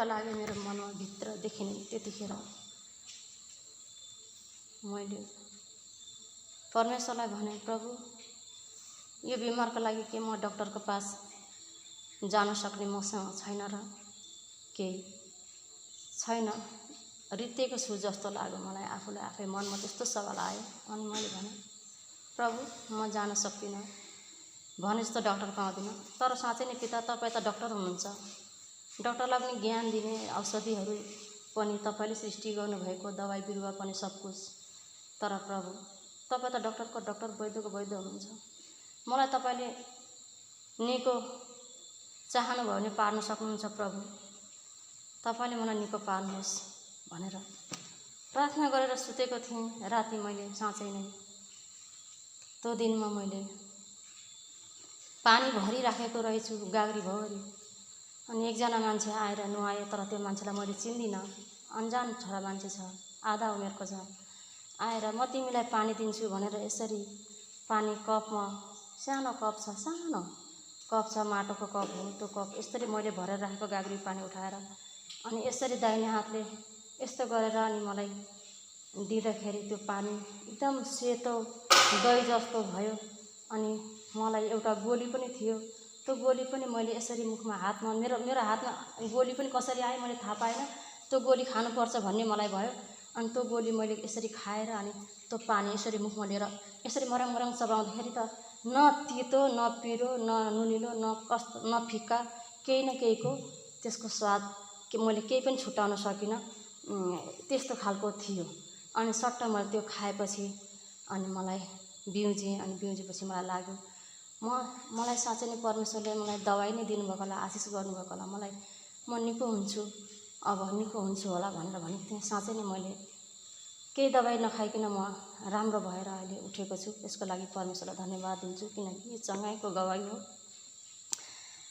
लाग्यो मेरो मनमा भित्रदेखि नै। त्यतिखेर मैले परमेश्वरलाई भने, प्रभु यो बिमारको लागि के म डक्टरको पास जान सक्ने मसँग छैन र? केही छैन। रित्तेको छु जस्तो लाग्यो मलाई, आफूलाई आफै मनमा त्यस्तो सवाल आयो। अनि मैले भने, प्रभु म जान सक्दिनँ, भने जस्तो डक्टर पाउँदिनँ। तर साँच्चै नै पिता, तपाईँ त डक्टर हुनुहुन्छ, डक्टरलाई पनि ज्ञान दिने औषधिहरू पनि तपाईँले सृष्टि गर्नुभएको, दबाई बिरुवा पनि सब कुछ। तर प्रभु तपाईँ त डक्टरको डक्टर, वैद्यको वैद्य हुनुहुन्छ। मलाई तपाईँले निको चाहनुभयो भने पार्न सक्नुहुन्छ प्रभु, तपाईँले मलाई निको पार्नुहोस् भनेर प्रार्थना गरेर सुतेको थिएँ। राति मैले साँच्चै नै त्यो दिनमा मैले पानी भरिराखेको रहेछु गाग्रीभरि। अनि एकजना मान्छे आएर नुहायो, तर त्यो मान्छेलाई मैले चिन्दिनँ, अन्जान छोरा मान्छे छ, आधा उमेरको छ। आएर म तिमीलाई पानी दिन्छु भनेर यसरी पानी कपमा, सानो कप छ, सानो कप छ, माटोको कप हो त्यो कप, यसरी मैले भरेर राखेको गाग्री पानी उठाएर अनि यसरी दाहिने हातले यस्तो गरेर अनि मलाई दिँदाखेरि त्यो पानी एकदम सेतो दही जस्तो भयो। अनि मलाई एउटा गोली पनि थियो, त्यो गोली पनि मैले यसरी मुखमा हातमा, मेरो हातमा गोली पनि कसरी आयो मैले थाहा पाएन। त्यो गोली खानुपर्छ भन्ने मलाई भयो। अनि त्यो गोली मैले यसरी खाएर अनि त्यो पानी यसरी मुखमा लिएर यसरी मरङ मरङ चबाउँदाखेरि त न तितो न पिरो न नुनिलो न कस्तो न फिक्का, केही न केहीको त्यसको स्वाद मैले केही पनि छुटाउन सकिनँ, त्यस्तो खालको थियो। अनि सट्ट मैले त्यो खाएपछि अनि मलाई बिउजेँ। अनि बिउजेपछि मलाई लाग्यो मलाई साँच्चै नै परमेश्वरले मलाई दबाई नै दिनुभएको होला, आशिष गर्नुभएको होला, मलाई म निको हुन्छु, अब निको हुन्छु होला भनेर भनेको थिएँ। साँच्चै नै मैले केही दबाई नखाइकन म राम्रो भएर अहिले उठेको छु। यसको लागि परमेश्वरलाई धन्यवाद दिन्छु, किनकि यो चङ्गाइको गवाई हो।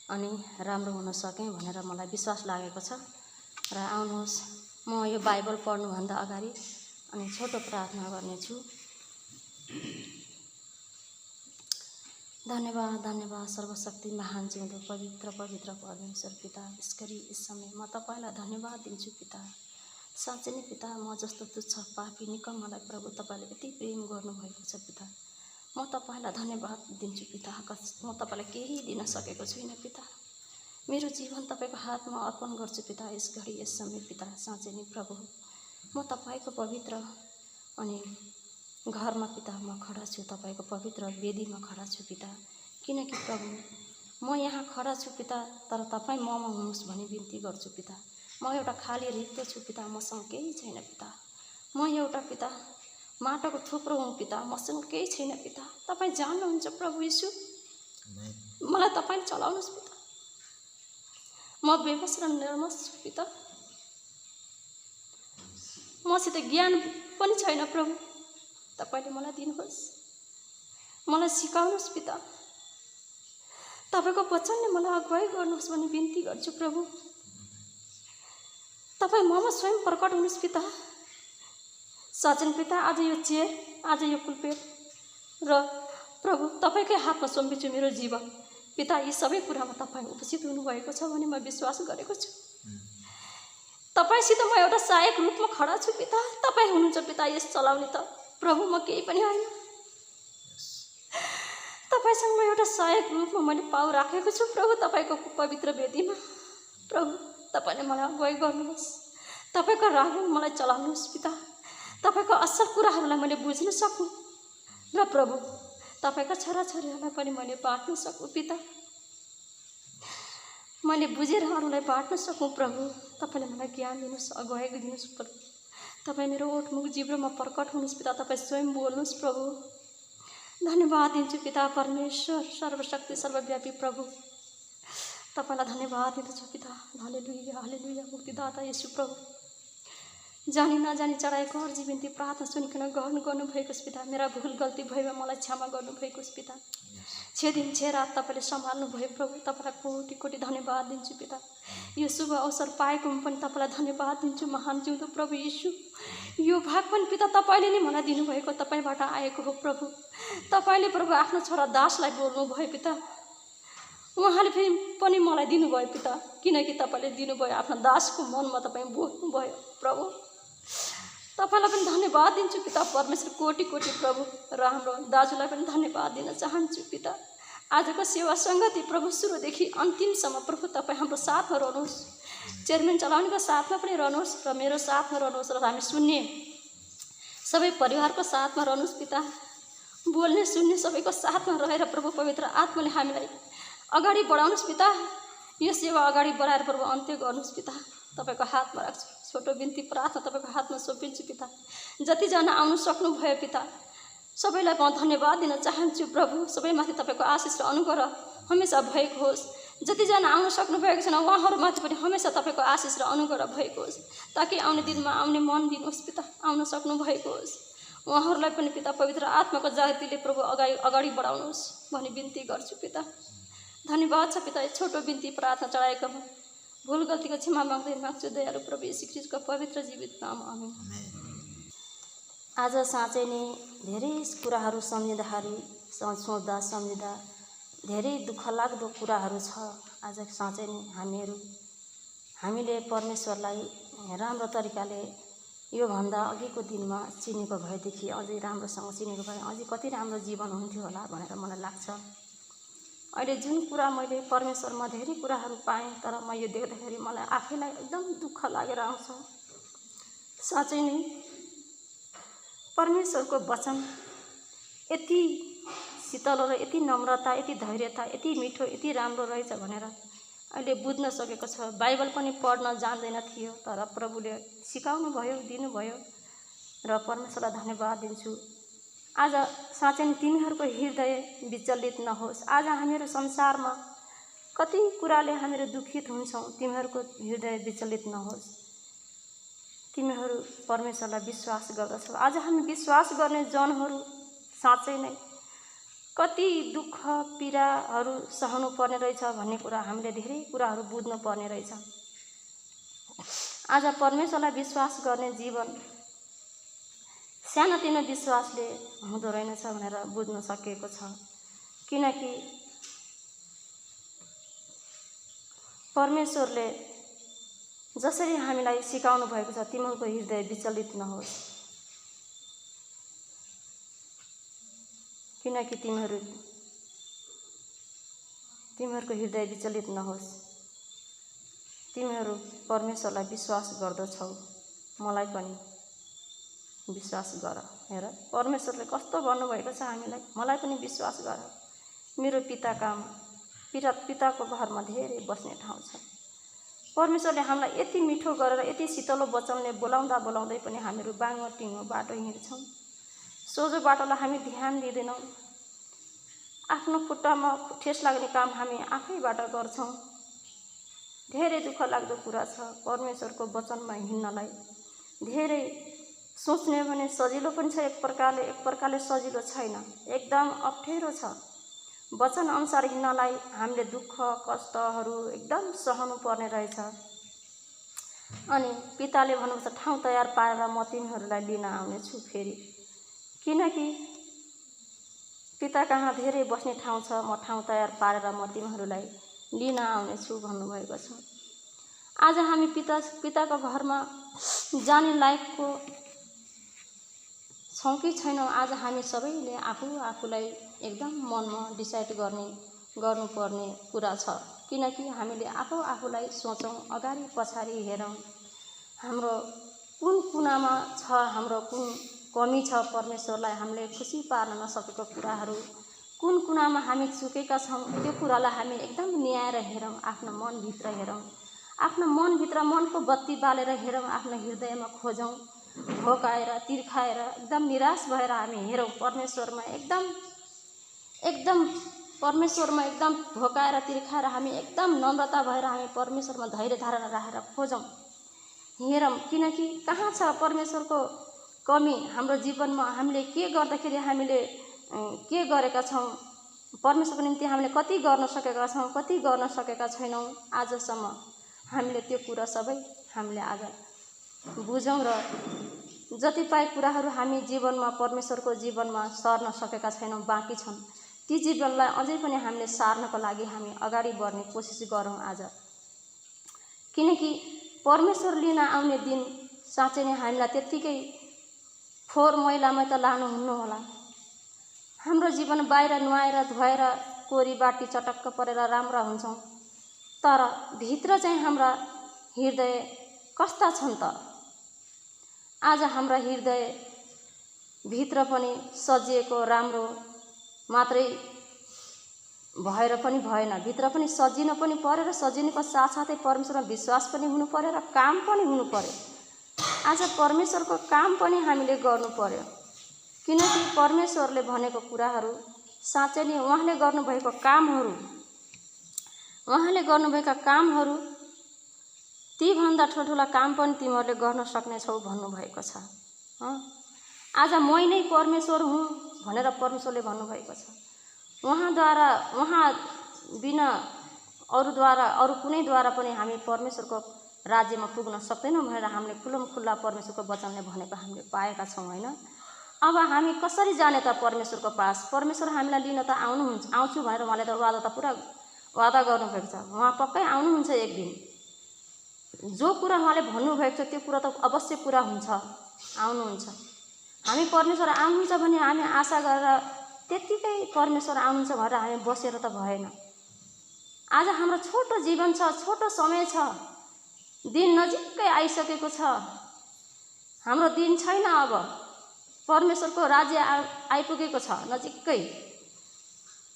अनि राम्रो हुन सकेँ भनेर मलाई विश्वास लागेको छ। र आउनुहोस्, म यो बाइबल पढ्नुभन्दा अगाडि अनि छोटो प्रार्थना गर्नेछु। धन्यवाद धन्यवाद सर्वशक्ति महान जिउँदो पवित्र पवित्र परमेश्वर पिता, यसरी यस समय म तपाईँलाई धन्यवाद दिन्छु पिता। साँच्चै नै पिता, म जस्तो तुच्छ पापी निकम्मलाई प्रभु तपाईँले यति प्रेम गर्नुभएको छ पिता। म तपाईँलाई धन्यवाद दिन्छु पिता। म तपाईँलाई केही दिन सकेको छुइनँ पिता। मेरो जीवन तपाईँको हातमा अर्पण गर्छु पिता यस घडी यस समय पिता। साँच्चै नै प्रभु म तपाईँको पवित्र अनि घरमा पिता म खडा छु, तपाईँको पवित्र वेदीमा खडा छु पिता। किनकि प्रभु म यहाँ खडा छु पिता, तर तपाईँ ममा हुनुहोस् भनी बिन्ती गर्छु पिता। म एउटा खाली रित्तो छु पिता, मसँग केही छैन पिता। म एउटा पिता माटोको थुप्रो हुँ पिता, मसँग केही छैन पिता। तपाईँ जान्नुहुन्छ प्रभु यीशु, मलाई तपाईँले चलाउनुहोस् पिता। म बेहोस र निर्मस छु पिता, मसित ज्ञान पनि छैन प्रभु, तपाईँले मलाई दिनुहोस्, मलाई सिकाउनुहोस् पिता। तपाईँको वचनले मलाई अगुवाई गर्नुहोस् भनी बिन्ती गर्छु प्रभु। तपाईँ ममा स्वयं प्रकट हुनुहोस् पिता। साँच्चै पिता, आज यो चेयर, आज यो पुलपेट र प्रभु तपाईँकै हातमा सुम्पिन्छु मेरो जीवन पिता। यी सबै कुरामा तपाईँ उपस्थित हुनुभएको छ भने म विश्वास गरेको छु। तपाईँसित म एउटा सहायक रूपमा खडा छु पिता। तपाईँ हुनुहुन्छ पिता यस चलाउने त प्रभु, म केही पनि होइन। तपाईँसँग म एउटा सहायक रूपमा मैले पाउ राखेको छु प्रभु तपाईँको पवित्र वेदीमा। प्रभु तपाईँले मलाई अगुवाई गर्नुहोस्, तपाईँको राहमा मलाई चलाउनुहोस् पिता। तपाईँको असल कुराहरूलाई मैले बुझ्न सकूँ र प्रभु तपाईँका छोराछोरीहरूलाई पनि मैले बाँट्न सकूँ पिता। मैले बुझेर अरूलाई बाँट्न सकूँ प्रभु। तपाईँले मलाई ज्ञान दिनुहोस्, अगुवाई दिनुहोस् प्रभु। तपाईँ मेरो ओठमुख जिब्रोमा प्रकट हुनुहोस् पिता। तपाईँ स्वयं बोल्नुहोस् प्रभु। धन्यवाद दिन्छु पिता परमेश्वर सर्वशक्ति सर्वव्यापी प्रभु। तपाईँलाई धन्यवाद दिन्छु पिता। हालेलुया हालेलुया। मुक्तिदाता येशू प्रभु, जानी नजानी चढाएको अर्जी बिन्ती प्रार्थना सुनिकन ग्रहण गर्नुभएको पिता। मेरा भुल गल्ती भएमा मलाई क्षमा गर्नुभएको पिता। 6 दिन 6 रात तपाईँले सम्हाल्नु भयो प्रभु। तपाईँलाई कोटि कोटि धन्यवाद दिन्छु पिता। यो शुभ अवसर पाएकोमा पनि तपाईँलाई धन्यवाद दिन्छु महान जिउँदो प्रभु यीशु। यो भाग पनि पिता तपाईँले नै मलाई दिनुभएको, तपाईँबाट आएको हो प्रभु। तपाईँले प्रभु आफ्नो छोरा दासलाई बोल्नुभयो पिता। उहाँले फेरि पनि मलाई दिनुभयो पिता, किनकि तपाईँले दिनुभयो आफ्नो दासको मनमा तपाईँ बोल्नुभयो प्रभु। तपाईँलाई पनि धन्यवाद दिन्छु पिता परमेश्वर, कोटि कोटि प्रभु। र हाम्रो दाजुलाई पनि धन्यवाद दिन चाहन्छु पिता। आजको सेवा सङ्गति प्रभु सुरुदेखि अन्तिमसम्म प्रभु तपाईँ हाम्रो साथमा रहनुहोस्। चेयरम्यान चलाउनेको साथमा पनि रहनुहोस् र मेरो साथमा रहनुहोस् र हामी सुन्ने सबै परिवारको साथमा रहनुहोस् पिता। बोल्ने सुन्ने सबैको साथमा रहेर प्रभु पवित्र आत्माले हामीलाई अगाडि बढाउनुहोस् पिता। यो सेवा अगाडि बढाएर प्रभु अन्त्य गर्नुहोस् पिता। तपाईँको हातमा राख्छु, छोटो बिन्ती प्रार्थना तपाईँको हातमा सोपिन्छु पिता। जतिजना आउनु सक्नुभयो पिता, सबैलाई म धन्यवाद दिन चाहन्छु प्रभु। सबैमाथि तपाईँको आशिष र अनुग्रह हमेसा भएको होस्। जतिजना आउनु सक्नुभएको छैन उहाँहरूमाथि पनि हमेसा तपाईँको आशिष र अनुग्रह भएको होस्, ताकि आउने दिनमा आउने मन दिनुहोस् पिता। आउन सक्नुभएको होस् उहाँहरूलाई पनि पिता पवित्र आत्माको जातिले प्रभु अगाडि बढाउनुहोस् भनी बिन्ती गर्छु पिता। धन्यवाद छ पिता। छोटो बिन्ती प्रार्थना चढाएको भुल गल्तीको क्षमा माग्छु दयालु प्रभु यीशु ख्रीष्टको पवित्र जीवित नाम, आमेन। आज साँच्चै नै धेरै कुराहरू सम्झिँदाखेरि सम्झिँदा धेरै दुःख लाग्दो कुराहरू छ। आज साँच्चै नै हामीले परमेश्वरलाई राम्रो तरिकाले योभन्दा अघिको दिनमा चिनेको भएदेखि अझै राम्रोसँग चिनेको भए अझै कति राम्रो जीवन हुन्थ्यो होला भनेर मलाई लाग्छ। अहिले जुन कुरा मैले परमेश्वरमा धेरै कुराहरू पाएँ, तर म यो देख्दाखेरि मलाई आफैलाई एकदम दुःख लागेर आउँछ। साँच्चै नै परमेश्वरको वचन यति शीतल र यति नम्रता, यति धैर्यता, यति मिठो, यति राम्रो रहेछ भनेर अहिले बुझ्न सकेको छ। बाइबल पनि पढ्न जान्दैन थियो, तर प्रभुले सिकाउनु भयो, दिनुभयो र परमेश्वरलाई धन्यवाद दिन्छु। आज साँच्चै नै तिमीहरूको हृदय विचलित नहोस्। आज हामीहरू संसारमा कति कुराले हामीहरू दुखित हुन्छौँ, तिमीहरूको हृदय विचलित नहोस्। तिमीहरू परमेश्वरलाई विश्वास गर्दछौ। आज हामी विश्वास गर्ने जनहरू साँच्चै नै कति दुःख पीडाहरू सहनु पर्ने रहेछ भन्ने कुरा हामीले धेरै कुराहरू बुझ्नु पर्ने रहेछ। आज परमेश्वरलाई विश्वास गर्ने जीवन सानोतिनो विश्वासले हुँदो रहेनछ भनेर बुझ्न सकिएको छ। किनकि परमेश्वरले जसरी हामीलाई सिकाउनु भएको छ, तिमीहरूको हृदय विचलित नहोस्, किनकि तिमीहरूको हृदय विचलित नहोस्। तिमीहरू परमेश्वरलाई विश्वास गर्दछौ, मलाई पनि विश्वास गर। हेर परमेश्वरले कस्तो भन्नुभएको छ हामीलाई, मलाई पनि विश्वास गर। मेरो पिताको घरमा धेरै बस्ने ठाउँ छ। परमेश्वरले हामीलाई यति मिठो गरेर यति शीतलो वचनले बोलाउँदै पनि हामीहरू बाङ्गो टिङ्गो बाटो हिँड्छौँ। सोझो बाटोलाई हामी ध्यान दिँदैनौँ। आफ्नो खुट्टामा ठेस लाग्ने काम हामी आफैबाट गर्छौँ। धेरै दुःख लाग्दो कुरा छ। परमेश्वरको वचनमा हिँड्नलाई धेरै सोच्ने भने सजिलो पनि छ, एक प्रकारले सजिलो छैन, एकदम अप्ठ्यारो छ। वचन अनुसार हिँड्नलाई हामीले दुःख कष्टहरू एकदम सहनु पर्ने रहेछ। अनि पिताले भन्नुहुन्छ ठाउँ तयार पारेर म तिमीहरूलाई लिन आउनेछु फेरि, किनकि पिता कहाँ धेरै बस्ने ठाउँ छ। म ठाउँ तयार पारेर म तिमीहरूलाई लिन आउनेछु भन्नुभएको छ। आज हामी पिताको घरमा जाने लायकको छौँ कि छैनौँ, आज हामी सबैले आफूलाई एकदम मनमा डिसाइड गर्नुपर्ने कुरा छ। किनकि हामीले आफूलाई सोचौँ, अगाडि पछाडि हेरौँ, हाम्रो कुन कुनामा छ, हाम्रो कुन कमी छ, परमेश्वरलाई हामीले खुसी पार्न नसकेको कुराहरू कुन कुनामा हामी चुकेका छौँ, त्यो कुरालाई हामी एकदम न्याएर हेरौँ। आफ्नो मनभित्र हेरौँ, आफ्नो मनभित्र मनको बत्ती बालेर हेरौँ, आफ्नो हृदयमा खोजौँ। भोकाएर तिर्खाएर एकदम निराश भएर हामी हेरौँ परमेश्वरमा, परमेश्वरमा एकदम भोकाएर तिर्खाएर हामी एकदम नम्रता भएर हामी परमेश्वरमा धैर्य धारणा राखेर खोजौँ, हेरौँ। किनकि कहाँ छ परमेश्वरको कमी हाम्रो जीवनमा, हामीले के गर्दाखेरि हामीले के गरेका छौँ, परमेश्वरको निम्ति हामीले कति गर्न सकेका छौँ, कति गर्न सकेका छैनौँ। आजसम्म हामीले त्यो कुरा सबै हामीले आज बुझौँ र जतिपय कुराहरू हामी जीवनमा परमेश्वरको जीवनमा सर्न सकेका छैनौँ, बाँकी छन्, ती जीवनलाई अझै पनि हामीले सार्नको लागि हामी अगाडि बढ्ने कोसिस गरौँ आज। किनकि परमेश्वर लिन आउने दिन साँच्चै नै हामीलाई त्यत्तिकै फोहोर मैलामै त लानुहुन्न होला। हाम्रो जीवन बाहिर नुहाएर धुवाएर कोरी बाटी चटक्क परेर राम्रा हुन्छौँ, तर भित्र चाहिँ हाम्रा हृदय कस्ता छन् त? आज हाम्रा हृदय भित्र पनि सजिएको राम्रो मात्रै भएर पनि भएन, भित्र पनि सजिनु पनि पर्यो र सजिनुको साथसाथै परमेश्वरमा विश्वास पनि हुनु पर्यो र काम पनि हुनु पर्यो। आज परमेश्वरको काम पनि हामीले गर्नु पर्यो, किनकि परमेश्वरले भनेको कुराहरू साँच्चै नै उहाँले गर्नुभएका कामहरू तीभन्दा ठुल्ठुला काम पनि तिमीहरूले गर्न सक्नेछौ भन्नुभएको छ। आज मै नै परमेश्वर हुँ भनेर परमेश्वरले भन्नुभएको छ। उहाँ बिना अरू कुनैद्वारा पनि हामी परमेश्वरको राज्यमा पुग्न सक्दैनौँ भनेर हामीले खुल्ला परमेश्वरको वचनले भनेको हामीले पाएका छौँ, होइन? अब हामी कसरी जाने त परमेश्वरको पास? परमेश्वर हामीलाई लिन त आउँछु भनेर उहाँले त पुरा वादा गर्नुभएको छ। उहाँ पक्कै आउनुहुन्छ एक दिन। जो कुरा उहाँले भन्नुभएको छ त्यो कुरा त अवश्य पुरा हुन्छ, आउनुहुन्छ। हामी परमेश्वर आउनुहुन्छ भने हामी आशा गरेर त्यत्तिकै परमेश्वर आउनुहुन्छ भनेर हामी बसेर त भएन। आज हाम्रो छोटो जीवन छ, छोटो समय छ, दिन नजिकै आइसकेको छ। हाम्रो दिन छैन, अब परमेश्वरको राज्य आइपुगेको छ नजिकै।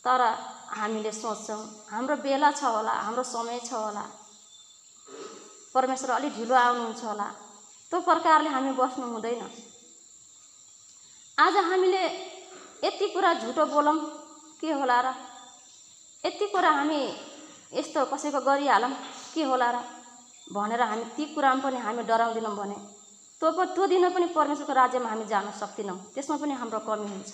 तर हामीले सोच्छौँ हाम्रो बेला छ होला, हाम्रो समय छ होला, परमेश्वर अलि ढिलो आउनुहुन्छ होला, त्यो प्रकारले हामी बस्नु हुँदैन। आज हामीले यति कुरा झुटो बोलौँ के होला र? यति कुरा हामी यस्तो कसैको गरिहालौँ के होला र भनेर हामी ती कुरामा पनि हामी डराउँदैनौँ भने त्यो दिन पनि परमेश्वरको राज्यमा हामी जान सक्दैनौँ। त्यसमा पनि हाम्रो कमी हुन्छ।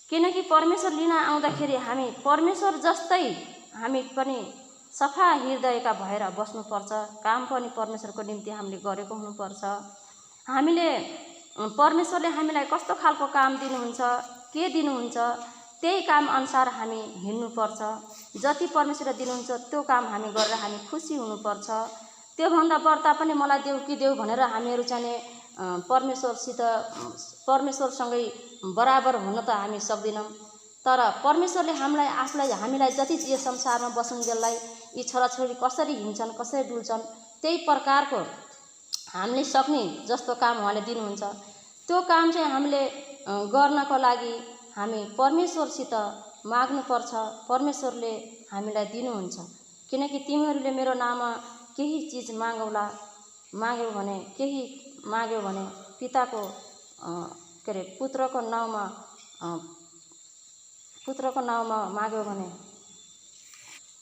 किनकि परमेश्वर लिन आउँदाखेरि हामी परमेश्वर जस्तै हामी पनि सफा हृदयका भएर बस्नुपर्छ। काम पनि परमेश्वरको निम्ति हामीले गरेको हुनुपर्छ। परमेश्वरले हामीलाई कस्तो खालको काम दिनुहुन्छ, के दिनुहुन्छ, त्यही काम अनुसार हामी हिँड्नुपर्छ। जति परमेश्वरले दिनुहुन्छ त्यो काम हामी गरेर हामी खुसी हुनुपर्छ। त्योभन्दा बढ्ता पनि मलाई देऊ कि देऊ भनेर हामीहरू चाहिँ परमेश्वरसँगै बराबर हुन त हामी सक्दैनौँ। तर परमेश्वरले हामीलाई जति यो संसारमा बसुन्जेललाई यी छोराछोरी कसरी हिँड्छन्, कसरी डुल्छन्, त्यही प्रकारको हामीले सक्ने जस्तो काम उहाँले दिनुहुन्छ। त्यो काम चाहिँ हामीले गर्नको लागि हामी परमेश्वरसित माग्नुपर्छ। परमेश्वरले हामीलाई दिनुहुन्छ। किनकि तिमीहरूले मेरो नाममा केही चिज माग्यो भने पिताको पुत्रको नाउँमा माग्यो भने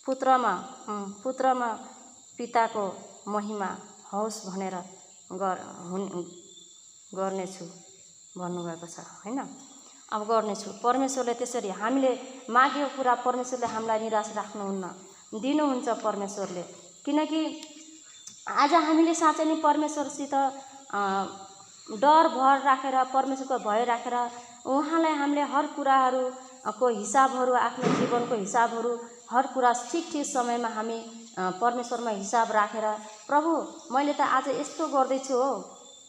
पुत्रमा पिताको महिमा होस् भनेर गर्नेछु भन्नुभएको छ, होइन? अब गर्नेछु। परमेश्वरले त्यसरी हामीले मागेको कुरा परमेश्वरले हामीलाई निराश राख्नुहुन्न, दिनुहुन्छ परमेश्वरले। किनकि आज हामीले साँच्चै नै परमेश्वरसित डर भर राखेर, परमेश्वरको भय राखेर उहाँलाई हामीले हर कुराहरूको हिसाबहरू, आफ्नो जीवनको हिसाबहरू, हर कुरा ठिक समयमा हामी परमेश्वरमा हिसाब राखेर, प्रभु मैले त आज यस्तो गर्दैछु हो,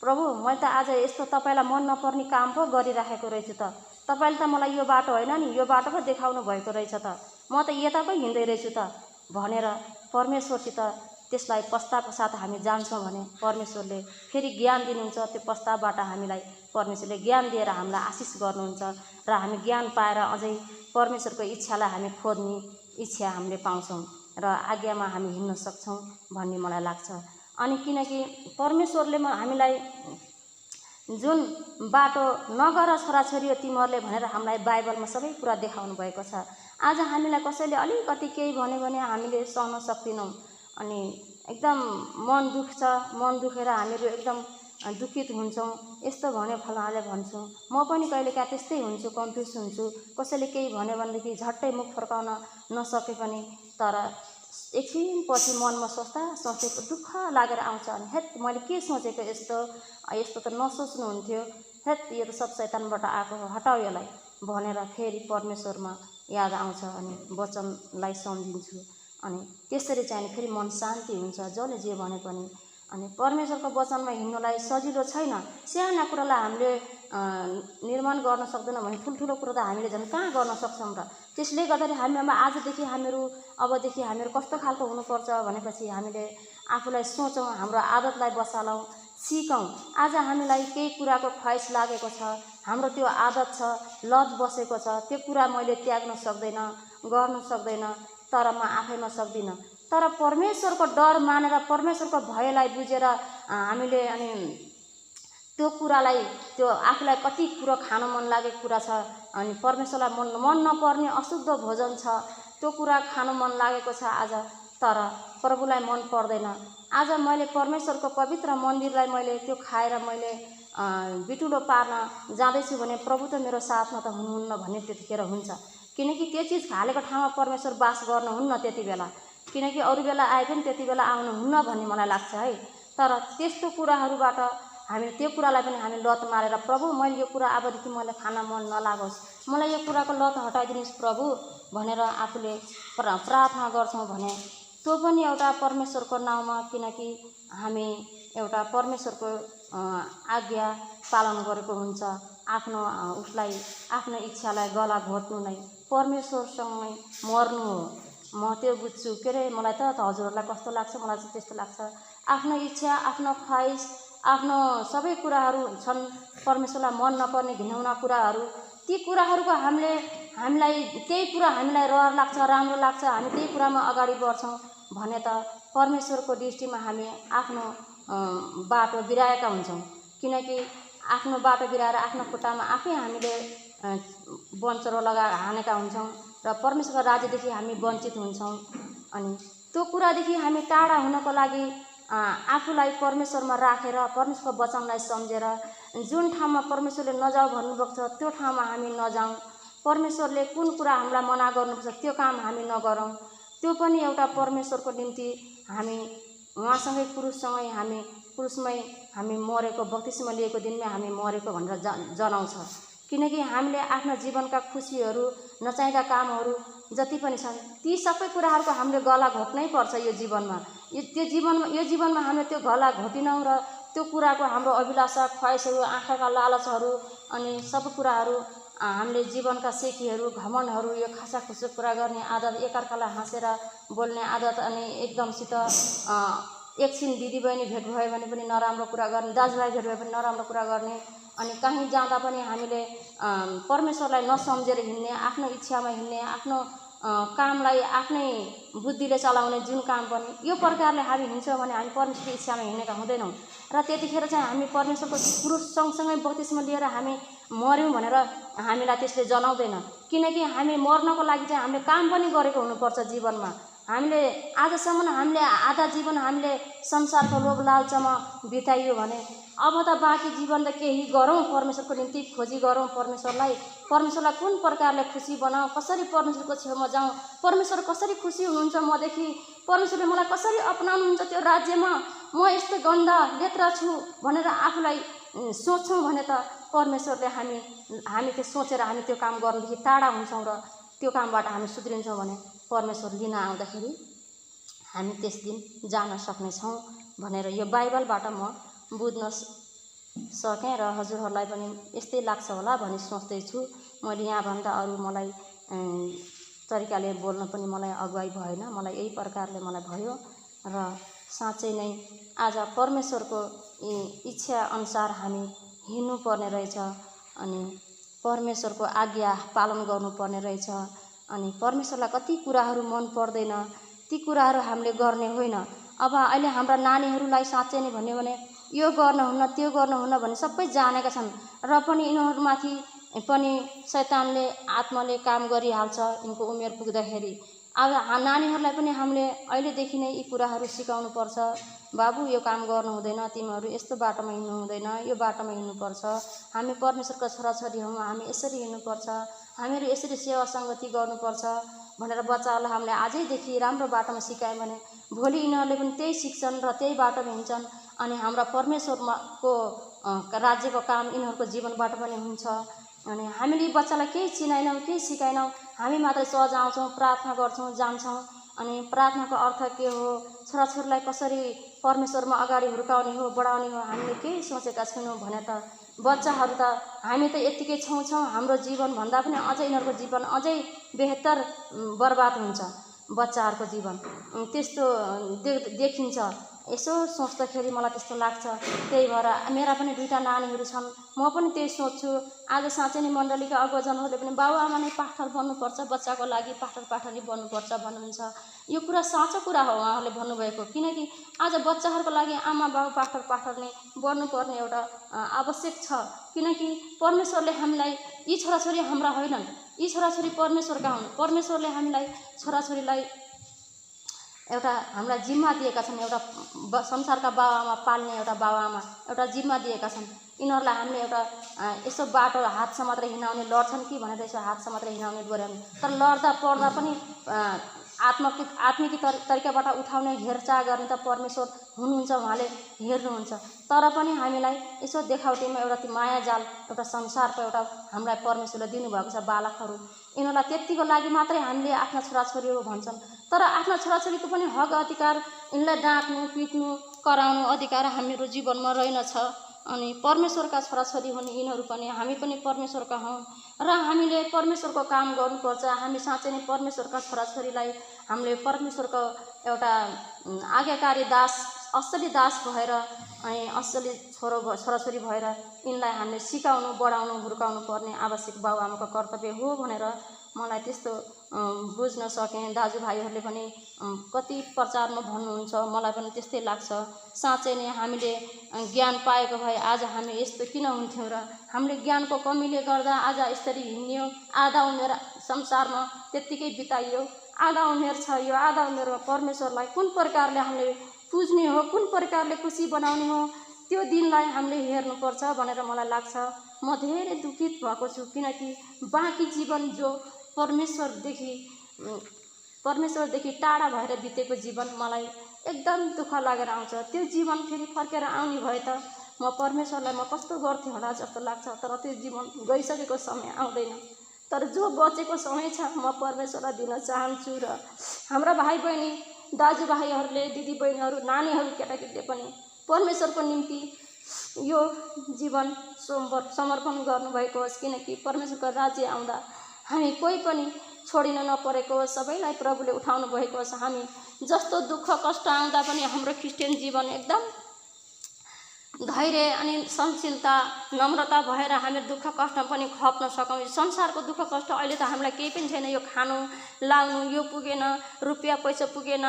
प्रभु मैले त आज यस्तो तपाईँलाई मन नपर्ने काम पो गरिराखेको रहेछु त, तपाईँले त मलाई यो बाटो होइन नि यो बाटो पो देखाउनु भएको रहेछ त, म त यता पो हिँड्दै रहेछु त भनेर परमेश्वरसित त्यसलाई प्रस्तावको साथ हामी जान्छौँ भने परमेश्वरले फेरि ज्ञान दिनुहुन्छ। त्यो प्रस्तावबाट हामीलाई परमेश्वरले ज्ञान दिएर हामीलाई आशिष गर्नुहुन्छ र हामी ज्ञान पाएर अझै परमेश्वरको इच्छालाई हामी खोज्ने इच्छा हामीले पाउँछौँ र आज्ञामा हामी हिँड्न सक्छौँ भन्ने मलाई लाग्छ। अनि किनकि परमेश्वरले हामीलाई जुन बाटो नगर छोराछोरी तिमीहरूले भनेर हामीलाई बाइबलमा सबै कुरा देखाउनु भएको छ। आज हामीलाई कसैले अलिकति केही भन्यो भने हामीले सहन सक्दैनौँ अनि एकदम मन दुख्छ। मन दुखेर हामीहरू एकदम दुखित हुन्छौँ। यस्तो भन्यो फलानाले भन्छौँ, म पनि कहिलेकाहीँ त्यस्तै हुन्छु, कन्फ्युज हुन्छु। कसैले केही भन्यो भनेदेखि झट्टै मुख फर्काउन नसके पनि तर एकछिनपछि मनमा सोचेको दुःख लागेर आउँछ। अनि हेत मैले के सोचेको, यस्तो त नसोच्नु हुन्थ्यो, हेत यो त सब शैतानबाट आएको हो, हटाऊ यसलाई भनेर फेरि परमेश्वरमा याद आउँछ अनि वचनलाई सम्झिन्छु अनि त्यसरी चाहिँ फेरि मन शान्ति हुन्छ जसले जे भने पनि। अनि परमेश्वरको वचनमा हिँड्नुलाई सजिलो छैन। साना कुरालाई हामीले निर्माण गर्न सक्दैनौँ भने ठुल्ठुलो कुरो त हामीले झन् कहाँ गर्न सक्छौँ र। त्यसले गर्दाखेरि हामीमा अबदेखि हामीहरू कस्तो खालको हुनुपर्छ भनेपछि हामीले आफूलाई सोचौँ, हाम्रो आदतलाई बसालौँ, सिकौँ। आज हामीलाई केही कुराको ख्वाइस लागेको छ, हाम्रो त्यो आदत छ, लत बसेको छ, त्यो कुरा मैले त्याग्न सक्दैन, गर्न सक्दैन, तर म आफैमा सक्दिनँ। तर परमेश्वरको डर मानेर परमेश्वरको भयलाई बुझेर हामीले अनि त्यो कुरालाई त्यो आफूलाई कति कुरो खान मन लागेको कुरा छ अनि परमेश्वरलाई मन नपर्ने अशुद्ध भोजन छ, त्यो कुरा खान मन लागेको छ आज, तर प्रभुलाई मन पर्दैन। आज मैले परमेश्वरको पवित्र मन्दिरलाई मैले त्यो खाएर मैले बिटुलो पार्न जाँदैछु भने प्रभु त मेरो साथमा त हुनुहुन्न भन्ने त्यतिखेर हुन्छ। किनकि त्यो चिज हालेको ठाउँमा परमेश्वर बास गर्नुहुन्न त्यति बेला, किनकि अरू बेला आए पनि त्यति बेला आउनुहुन्न भन्ने मलाई लाग्छ है। तर त्यस्तो कुराहरूबाट हामीले त्यो कुरालाई पनि हामी लत मारेर प्रभु मैले यो कुरा अबदेखि मलाई खान मन नलागोस्, मलाई यो कुराको लत हटाइदिनुहोस् प्रभु भनेर आफूले प्रार्थना गर्छौँ भने त्यो पनि एउटा परमेश्वरको नाउँमा, किनकि हामी एउटा परमेश्वरको आज्ञा पालन गरेको हुन्छ। आफ्नो उसलाई आफ्नो इच्छालाई गला घोट्नु नै परमेश्वरसँगै मर्नु हो। म त्यो बुझ्छु। के अरे मलाई त हजुरहरूलाई कस्तो लाग्छ, मलाई चाहिँ त्यस्तो लाग्छ। आफ्नो इच्छा, आफ्नो ख्वाइस, आफ्नो सबै कुराहरू छन् परमेश्वरलाई मन नपर्ने घिनौना कुराहरू। ती कुराहरूको हामीलाई त्यही कुरा हामीलाई रहर लाग्छ, राम्रो लाग्छ, हामी त्यही कुरामा अगाडि बढ्छौँ भने त परमेश्वरको दृष्टिमा हामी आफ्नो बाटो बिराएका हुन्छौँ। किनकि आफ्नो बाटो बिराएर आफ्नो खुट्टामा आफै हामीले वञ्चरो लगाएर हानेका हुन्छौँ र परमेश्वरको राज्यदेखि हामी वञ्चित हुन्छौँ। अनि त्यो कुरादेखि हामी टाढा हुनको लागि आफूलाई परमेश्वरमा राखेर परमेश्वरको वचनलाई सम्झेर जुन ठाउँमा परमेश्वरले नजाऊ भन्नुभएको छ त्यो ठाउँमा हामी नजाउँ। परमेश्वरले कुन कुरा हामीलाई मना गर्नुपर्छ त्यो काम हामी नगरौँ। त्यो पनि एउटा परमेश्वरको निम्ति हामी उहाँसँगै क्रुसमै हामी मरेको, बप्तिस्मा लिएको दिनमै हामी मरेको भनेर जनाउँछ। किनकि हामीले आफ्ना जीवनका खुसीहरू, नचाहिँदा कामहरू जति पनि छन् ती सबै कुराहरूको हामीले गला घोट्नै पर्छ यो जीवनमा। यो जीवनमा हामीले त्यो गला घोटिनौँ र त्यो कुराको हाम्रो अभिलाषा, ख्वाइसहरू, आँखाका लालचहरू अनि सबै कुराहरू हामीले जीवनका सेखीहरू, घमण्डहरू, यो खासाखुसो कुरा गर्ने आदत, एकअर्कालाई हाँसेर बोल्ने आदत अनि एकदमसित एकछिन दिदीबहिनी भेट भयो भने पनि नराम्रो कुरा गर्ने, दाजुभाइ भेट भयो भने नराम्रो कुरा गर्ने अनि कहीँ जाँदा पनि हामीले परमेश्वरलाई नसम्झेर हिँड्ने, आफ्नो इच्छामा हिँड्ने, आफ्नो कामलाई आफ्नै बुद्धिले चलाउने जुन काम पनि यो प्रकारले हामी हिँड्छौँ भने हामी परमेश्वरको इच्छामा हिँडेका हुँदैनौँ। र त्यतिखेर चाहिँ हामी परमेश्वरको क्रुस सँगसँगै बप्तिस्मा लिएर हामी मर्यौँ भनेर हामीलाई त्यसले जनाउँदैन। किनकि हामी मर्नको लागि चाहिँ हामीले काम पनि गरेको हुनुपर्छ जीवनमा। हामीले आजसम्म हामीले आधा जीवन हामीले संसारको लोभ लालचमा बिताइयो भने अब त बाँकी जीवन त केही गरौँ, परमेश्वरको निम्ति खोजी गरौँ। परमेश्वरलाई कुन प्रकारले खुसी बनाऊँ, कसरी परमेश्वरको छेउमा जाऊँ, परमेश्वर कसरी खुसी हुनुहुन्छ मदेखि, परमेश्वरले मलाई कसरी अपनाउनुहुन्छ त्यो राज्यमा, म यस्तो गन्दा लेत्रा छु भनेर आफूलाई सोच्छौँ भने त परमेश्वरले हामी त्यो सोचेर हामी त्यो काम गर्नुदेखि टाढा हुन्छौँ र त्यो कामबाट हामी सुध्रिन्छौँ भने परमेश्वर लिन आउँदाखेरि हामी त्यस दिन जान सक्नेछौँ भनेर यो बाइबलबाट म बुझ्न सकेँ र हजुरहरूलाई पनि यस्तै लाग्छ होला भनी सोच्दैछु। मैले यहाँभन्दा अरू मलाई तरिकाले बोल्न पनि मलाई अगुवाई भएन, मलाई यही प्रकारले मलाई भयो र साँच्चै नै आज परमेश्वरको इच्छा अनुसार हामी हिँड्नुपर्ने रहेछ अनि परमेश्वरको आज्ञा पालन गर्नुपर्ने रहेछ। अनि परमेश्वरलाई कति कुराहरू मन पर्दैन ती कुराहरू हामीले गर्ने होइन। अब अहिले हाम्रा नानीहरूलाई साँच्चै नै भन्यो भने यो गर्नुहुन्न त्यो गर्नुहुन्न भन्ने सबै जानेका छन् र पनि यिनीहरूमाथि पनि शैतानले, आत्माले काम गरिहाल्छ यिनको उमेर पुग्दाखेरि। अब नानीहरूलाई पनि हामीले अहिलेदेखि नै यी कुराहरू सिकाउनु पर्छ। बाबु यो काम गर्नु हुँदैन, तिमीहरू यस्तो बाटोमा हिँड्नु हुँदैन, यो बाटोमा हिँड्नुपर्छ, हामी परमेश्वरका छोराछोरी हौँ, हामी यसरी हिँड्नुपर्छ, हामीहरू यसरी सेवा सङ्गति गर्नुपर्छ भनेर बच्चाहरूलाई हामीले आजैदेखि राम्रो बाटोमा सिकायौँ भने भोलि यिनीहरूले पनि त्यही सिक्छन् र त्यही बाटोमा हिँड्छन् अनि हाम्रा परमेश्वरको राज्यको काम यिनीहरूको जीवनबाट पनि हुन्छ। अनि हामीले बच्चालाई केही चिनाएनौँ, केही सिकाएनौँ, हामी मात्रै सहज आउँछौँ, प्रार्थना गर्छौँ, जान्छौँ। अनि प्रार्थनाको अर्थ के हो, छोराछोरीलाई कसरी परमेश्वरमा अगाडि हुर्काउने हो, बढाउने हो, हामीले केही सोचेका छैनौँ भने त बच्चाहरू त हामी त यत्तिकै छौँ, हाम्रो जीवनभन्दा पनि अझै यिनीहरूको जीवन अझै बेहतर बर्बाद हुन्छ बच्चाहरूको जीवन। त्यस्तो देखिन्छ। यसो सोच्दाखेरि मलाई त्यस्तो लाग्छ। त्यही भएर मेरा पनि दुईटा नानीहरू छन्, म पनि त्यही सोच्छु। आज साँच्चै नै मण्डलीका अगुवाजनहरूले पनि बाबुआमा नै पास्टर बन्नुपर्छ, बच्चाको लागि पास्टर पास्टरनी बन्नुपर्छ भन्नुहुन्छ। यो कुरा साँचो कुरा हो उहाँहरूले भन्नुभएको, किनकि आज बच्चाहरूको लागि आमा बाबु पास्टर पास्टरनी बन्नुपर्ने एउटा आवश्यक छ। किनकि परमेश्वरले हामीलाई, यी छोराछोरी हाम्रा होइनन्, यी छोराछोरी परमेश्वरका हुन्। परमेश्वरले हामीलाई छोराछोरीलाई एउटा हामीलाई जिम्मा दिएका छन्, एउटा संसारका बाबुआमा पाल्ने एउटा बाबुआमा एउटा जिम्मा दिएका छन्। यिनीहरूलाई हामीले एउटा यसो बाटो हात समातेर हिँडाउने, लड्छन् कि भनेर यसो हात समातेर हिँडाउने डोर्याउने, तर लड्दा पड्दा पनि आत्मिक तरिकाबाट उठाउने, हेरचाह गर्ने त परमेश्वर हुनुहुन्छ, उहाँले हेर्नुहुन्छ। तर पनि हामीलाई यसो देखावटीमा एउटा माया जाल, एउटा संसारको एउटा हामीलाई परमेश्वरले दिनुभएको छ बालकहरू। यिनीहरूलाई त्यतिको लागि मात्रै हामीले आफ्ना छोराछोरीहरू भन्छन्, तर आफ्ना छोराछोरीको पनि हक अधिकार, यिनलाई डाँट्नु, पिट्नु, कराउनु अधिकार हाम्रो जीवनमा रहेनछ। अनि परमेश्वरका छोराछोरी हुन् यिनीहरू पनि, हामी पनि परमेश्वरका हौँ र हामीले परमेश्वरको काम गर्नुपर्छ। हामी साँच्चै नै परमेश्वरका छोराछोरीलाई हामीले परमेश्वरको एउटा आज्ञाकारी दास, असली दास भएर अनि असली छोराछोरी भएर यिनलाई हामीले सिकाउनु, बढाउनु, हुर्काउनु पर्ने आवश्यक बाबुआमाको कर्तव्य हो भनेर मलाई त्यस्तो बुझ्न सकेँ। दाजुभाइहरूले पनि कति प्रचारमा भन्नुहुन्छ, मलाई पनि त्यस्तै लाग्छ। साँच्चै नै हामीले ज्ञान पाएको भए आज हामी यस्तो किन हुन्थ्यौँ र हामीले ज्ञानको कमीले गर्दा आज यसरी हिँड्यौँ। आधा उमेर संसारमा त्यत्तिकै बिताइयो, आधा उमेर छ। यो आधा उमेरमा परमेश्वरलाई कुन प्रकारले हामीले पुज्ने हो, कुन प्रकारले खुसी बनाउने हो, त्यो दिनलाई हामीले हेर्नुपर्छ भनेर मलाई लाग्छ। म धेरै दुखित भएको छु, किनकि बाँकी जीवन जो परमेश्वरदेखि टाढा भएर बितेको जीवन मलाई एकदम दुःख लागेर आउँछ। त्यो जीवन फेरि फर्केर आउने भए त म परमेश्वरलाई म कस्तो गर्थेँ होला जस्तो लाग्छ। तर त्यो जीवन गइसकेको समय आउँदैन, तर जो बचेको समय छ म परमेश्वरलाई दिन चाहन्छु। र हाम्रा भाइ बहिनी, दाजुभाइहरूले, दिदीबहिनीहरू, नानीहरू, केटाकेटीले पनि परमेश्वरको निम्ति यो जीवन समर्पण गर्नुभएको होस्, किनकि परमेश्वरको राज्य आउँदा हामी कोही पनि छोडिन नपरेको होस्, सबैलाई प्रभुले उठाउनु भएको होस्। हामी जस्तो दुःख कष्ट आउँदा पनि हाम्रो क्रिस्चियन जीवन एकदम धैर्य अनि सहनशीलता, नम्रता भएर हामी दुःख कष्टमा पनि खप्न सकौँ। संसारको दुःख कष्ट अहिले त हामीलाई केही पनि छैन। यो खानु लाउनु, यो पुगेन, रुपियाँ पैसा पुगेन,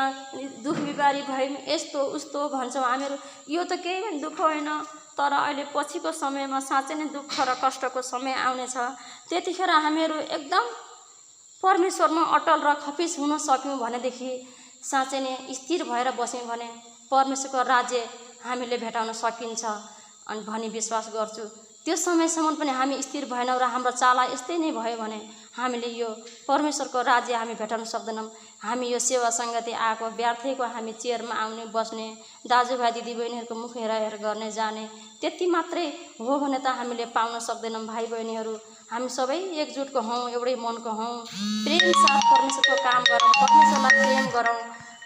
दुख बिमारी भयौँ, यस्तो उस्तो भन्छौँ हामीहरू। यो त केही पनि दुःख होइन। तर अहिले पछिको समयमा साँच्चै नै दुःख र कष्टको समय आउनेछ। त्यतिखेर हामीहरू एकदम परमेश्वरमा अटल र खपिस हुन सक्यौँ भनेदेखि, साँच्चै नै स्थिर भएर बस्यौँ भने परमेश्वरको राज्य हामीले भेटाउन सकिन्छ अनि भनी विश्वास गर्छु। त्यो समयसम्म पनि हामी स्थिर भएनौँ र हाम्रो चाला यस्तै नै भयो भने हामीले यो परमेश्वरको राज्य हामी भेटाउन सक्दैनौँ। हामी यो सेवा सङ्गति आएको व्यर्थैको हामी चेयरमा आउने, बस्ने, दाजुभाइ दिदीबहिनीहरूको मुख हेराहेर गर्ने, जाने, त्यति मात्रै हो भने त हामीले पाउन सक्दैनौँ। भाइ बहिनीहरू, हामी सबै एकजुटको हौँ, एउटै मनको हौँ। प्रेम साथ परमेश्वरको काम गरौँ, परमेश्वरलाई प्रेम गरौँ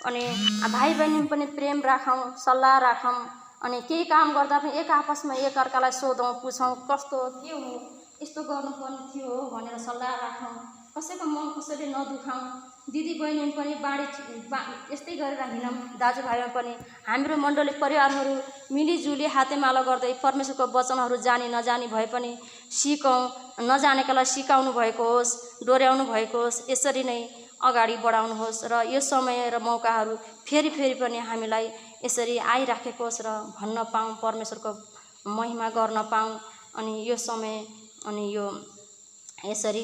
अनि भाइ बहिनीमा पनि प्रेम राखौँ, सल्लाह राखौँ। अनि केही काम गर्दा पनि एक आपसमा एक अर्कालाई सोधौँ, पुछौँ, कस्तो के हो, यस्तो गर्नुपर्ने थियो हो भनेर सल्लाह राखौँ। कसैको मन कसैले नदुखाउँ। दिदीबहिनीमा पनि यस्तै गरेर हिँडौँ। दाजुभाइमा पनि हाम्रो मण्डली परिवारहरू मिलिजुली हातेमालो गर्दै परमेश्वरको वचनहरू जानी नजानी भए पनि सिकौँ। नजानेकालाई सिकाउनु भएको होस्, डोर्याउनु भएको होस्, यसरी नै अगाडि बढाउनुहोस्। र यो समय र मौकाहरू फेरि पनि हामीलाई यसरी आइराखेको होस् र भन्न पाऊँ, परमेश्वरको महिमा गर्न पाऊँ। अनि यो समय अनि यो यसरी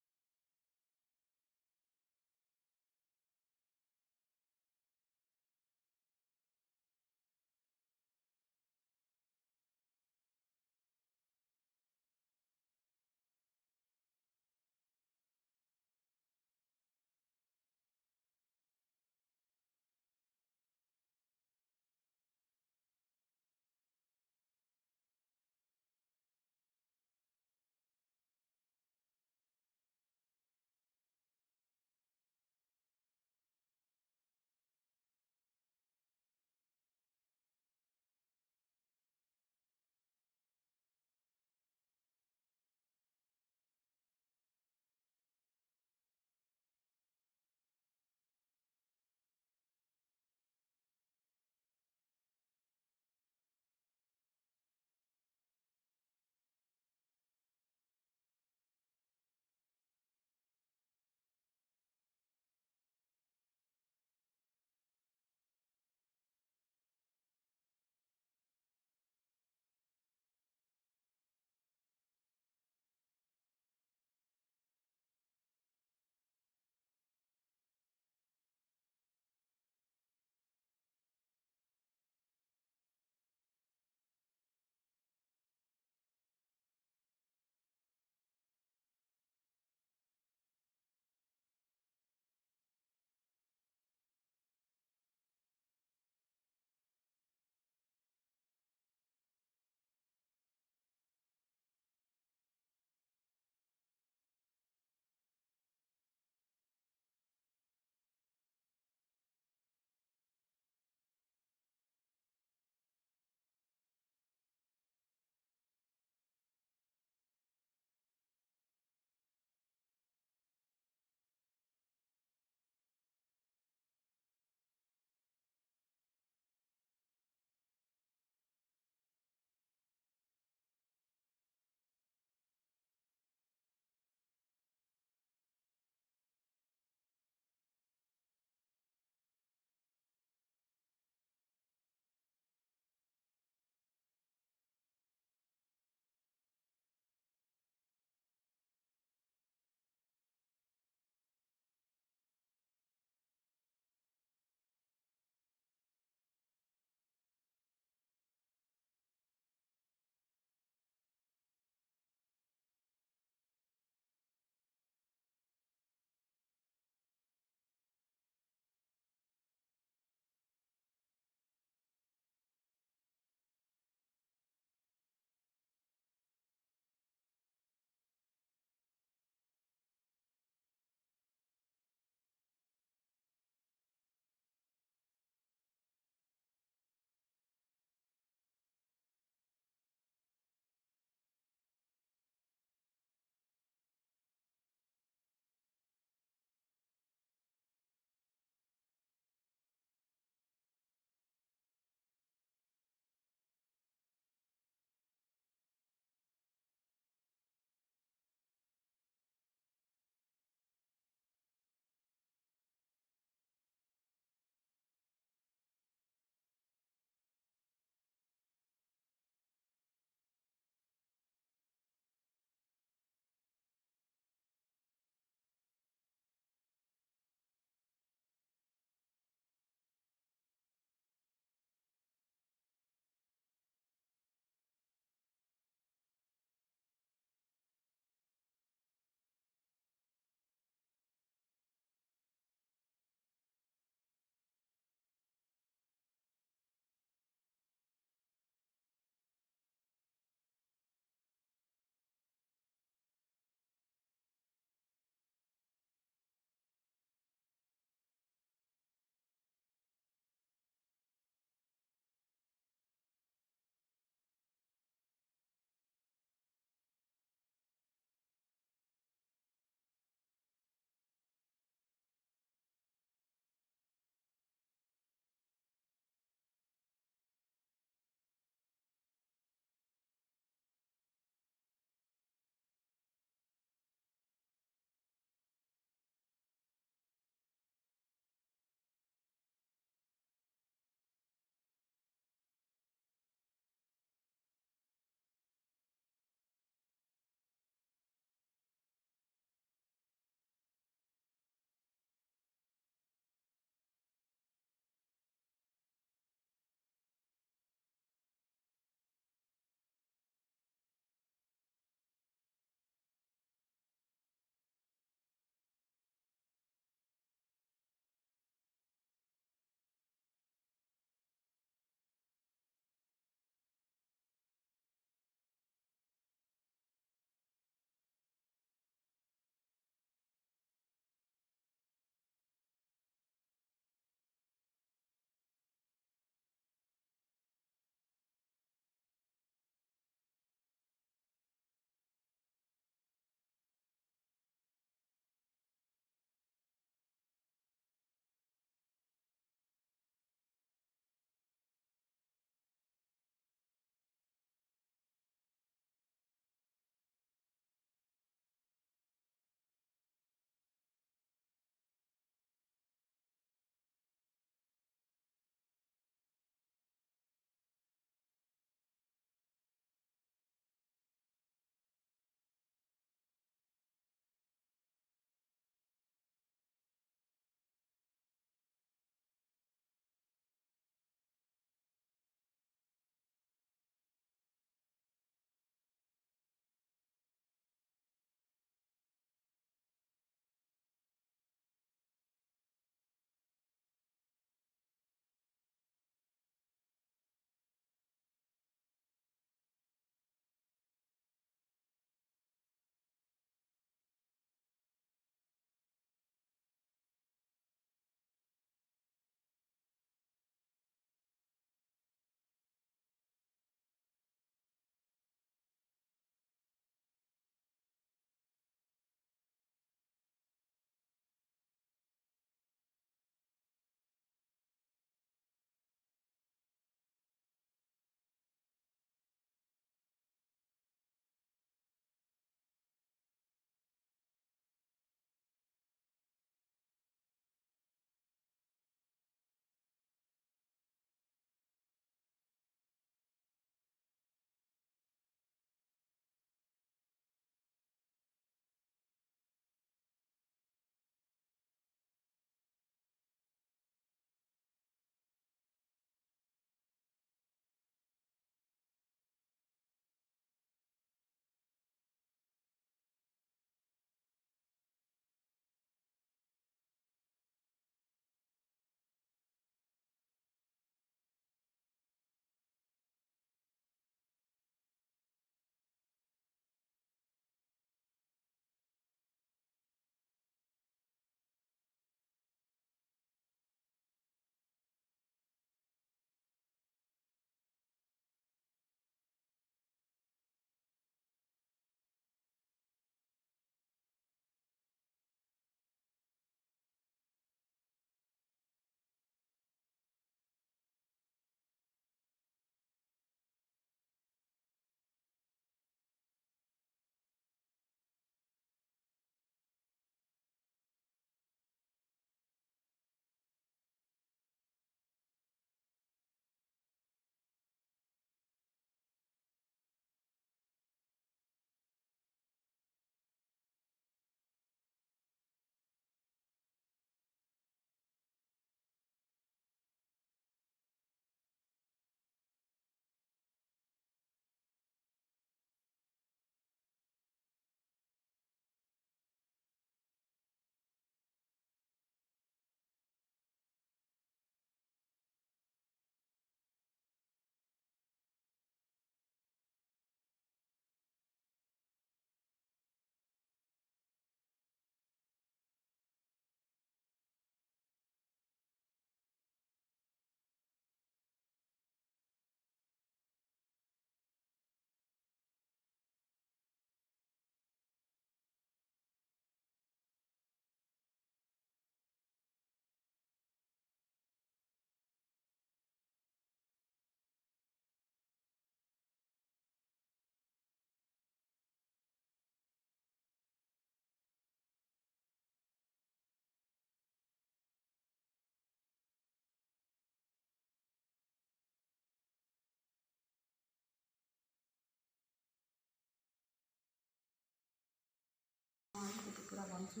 कुरा भन्छु।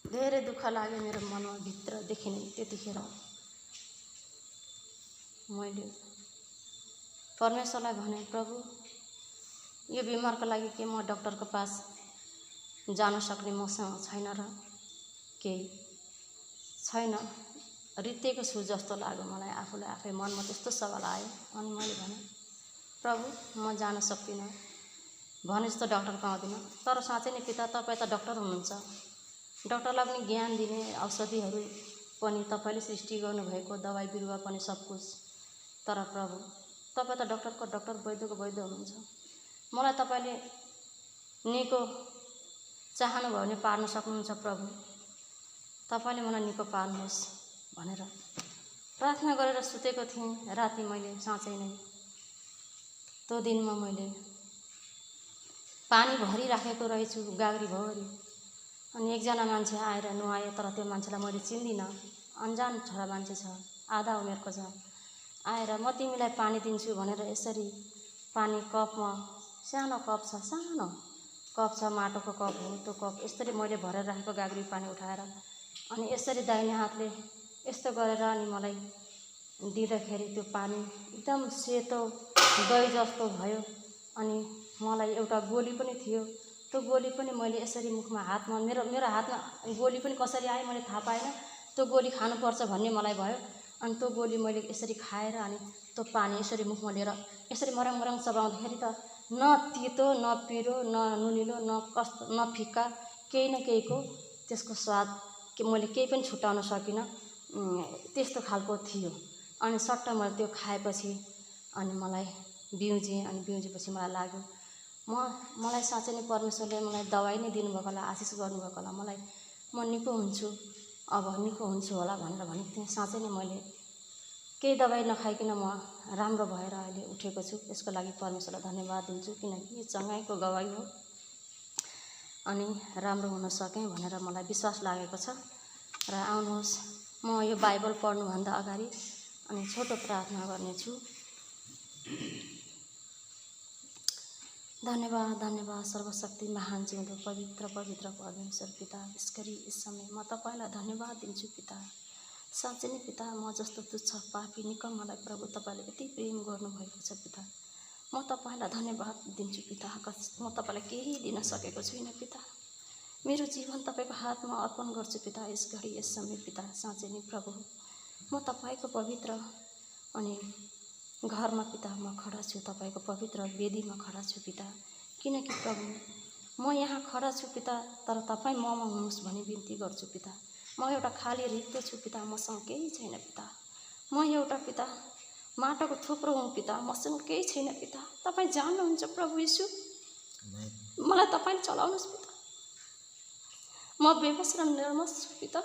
धेरै दुःख लाग्यो मेरो मनमा भित्रदेखि नै। त्यतिखेर मैले परमेश्वरलाई भने, प्रभु यो बिमारको लागि के म डक्टरको पास जान सक्ने मसँग छैन र? केही छैन। रित्तेको छु जस्तो लाग्यो मलाई, आफूलाई आफै मनमा त्यस्तो सवाल आयो। अनि मैले भने, प्रभु म जान सक्दिनँ, भने जस्तो डक्टर पाउँदिनँ। तर साँच्चै नै पिता, तपाईँ त डक्टर हुनुहुन्छ, डक्टरलाई पनि ज्ञान दिने, औषधिहरू पनि तपाईँले सृष्टि गर्नुभएको, दबाई बिरुवा पनि सब कुछ। तर प्रभु तपाईँ त डक्टरको डक्टर, वैद्यको वैद्य हुनुहुन्छ। मलाई तपाईँले निको चाहनुभयो भने पार्न सक्नुहुन्छ प्रभु, तपाईँले मलाई निको पार्नुहोस् भनेर प्रार्थना गरेर सुतेको थिएँ। राति मैले साँच्चै नै त्यो दिनमा मैले पानी भरिराखेको रहेछु गाग्रीभरि। अनि एकजना मान्छे आएर नुहायो, तर त्यो मान्छेलाई मैले चिन्दिनँ, अन्जान छोरा मान्छे छ, आधा उमेरको छ। आएर म तिमीलाई पानी दिन्छु भनेर यसरी पानी कपमा, सानो कप छ, सानो कप छ, माटोको कप हो त्यो कप, यसरी मैले भरेर राखेको गाग्री पानी उठाएर अनि यसरी दाहिने हातले यस्तो गरेर अनि मलाई दिँदाखेरि त्यो पानी एकदम सेतो दही जस्तो भयो। अनि मलाई एउटा गोली पनि थियो, त्यो गोली पनि मैले यसरी मुखमा हातमा, मेरो हातमा गोली पनि कसरी आयो मैले थाहा पाएन। त्यो गोली खानुपर्छ भन्ने मलाई भयो। अनि त्यो गोली मैले यसरी खाएर अनि त्यो पानी यसरी मुखमा लिएर यसरी मरङ मरङ चबाउँदाखेरि त न तितो, न पिरो, न नुनिलो, न कस्तो, न फिक्का, केही न केहीको त्यसको स्वाद मैले केही पनि छुट्याउन सकिनँ। त्यस्तो खालको थियो। अनि सट्ट मैले त्यो खाएपछि अनि मलाई बिउजेँ। अनि बिउजेपछि मलाई लाग्यो मलाई साँच्चै नै परमेश्वरले मलाई दबाई नै दिनुभएको होला, आशिष गर्नुभएको होला, मलाई म निको हुन्छु, अब निको हुन्छु होला भनेर भनेको थिएँ। साँच्चै नै मैले केही दबाई नखाइकन म राम्रो भएर अहिले उठेको छु। यसको लागि परमेश्वरलाई धन्यवाद दिन्छु, किनकि यो चङ्गाइको गवाई हो। अनि राम्रो हुन सकेँ भनेर मलाई विश्वास लागेको छ। र आउनुहोस्, म यो बाइबल पढ्नुभन्दा अगाडि अनि छोटो प्रार्थना गर्नेछु। धन्यवाद धन्यवाद सर्वशक्ति महान जिउँदो पवित्र पवित्र परमेश्वर पिता, यसरी यस समय म तपाईँलाई धन्यवाद दिन्छु पिता। साँच्चै नै पिता, म जस्तो तुच्छ पापी निकम्मलाई प्रभु तपाईँले यति प्रेम गर्नुभएको छ पिता। म तपाईँलाई धन्यवाद दिन्छु पिता। म तपाईँलाई केही दिन सकेको छुइनँ पिता। मेरो जीवन तपाईँको हातमा अर्पण गर्छु पिता यस घडी यस समय पिता। साँच्चै नै प्रभु म तपाईँको पवित्र अनि घरमा पिता म खडा छु, तपाईँको पवित्र वेदीमा खडा छु पिता। किनकि प्रभु म यहाँ खडा छु पिता, तर तपाईँ ममा हुनुहोस् भनी बिन्ती गर्छु पिता। म एउटा खाली रित्तो छु पिता, मसँग केही छैन पिता। म एउटा पिता माटोको थुप्रो हुँ पिता, मसँग केही छैन पिता। तपाईँ जान्नुहुन्छ प्रभु यीशु, मलाई तपाईँ चलाउनुहोस् पिता। म बेबस र निर्मस छु पिता,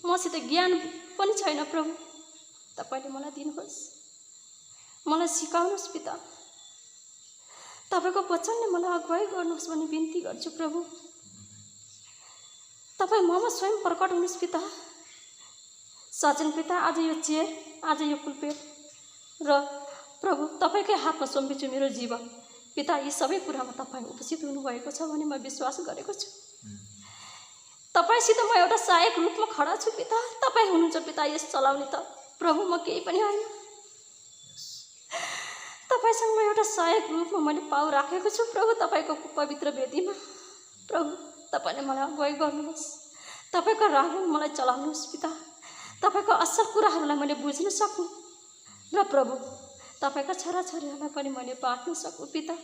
मसित ज्ञान पनि छैन प्रभु, तपाईँले मलाई दिनुहोस्, मलाई सिकाउनुहोस् पिता। तपाईँको वचनले मलाई अगुवाई गर्नुहोस् भनी बिन्ती गर्छु प्रभु। तपाईँ ममा स्वयं प्रकट हुनुहोस् पिता। सजन पिता, आज यो चेयर, आज यो पुलपेट र प्रभु तपाईँकै हातमा सुम्पिन्छु मेरो जीवन पिता। यी सबै कुरामा तपाईँ उपस्थित हुनुभएको छ भने म विश्वास गरेको छु। तपाईँसित म एउटा सहायक रूपमा खडा छु पिता। तपाईँ हुनुहुन्छ पिता यस चलाउने त प्रभु, म केही पनि होइन। तपाईँसँग म एउटा सहायक रूपमा मैले पाउ राखेको छु प्रभु तपाईँको पवित्र वेदीमा। प्रभु तपाईँले मलाई अगुवाई गर्नुहोस्, तपाईँको राहमा मलाई चलाउनुहोस् पिता। तपाईँको असल कुराहरूलाई मैले बुझ्न सकूँ र प्रभु तपाईँका छोराछोरीहरूलाई पनि मैले बाँट्न सकूँ पिता।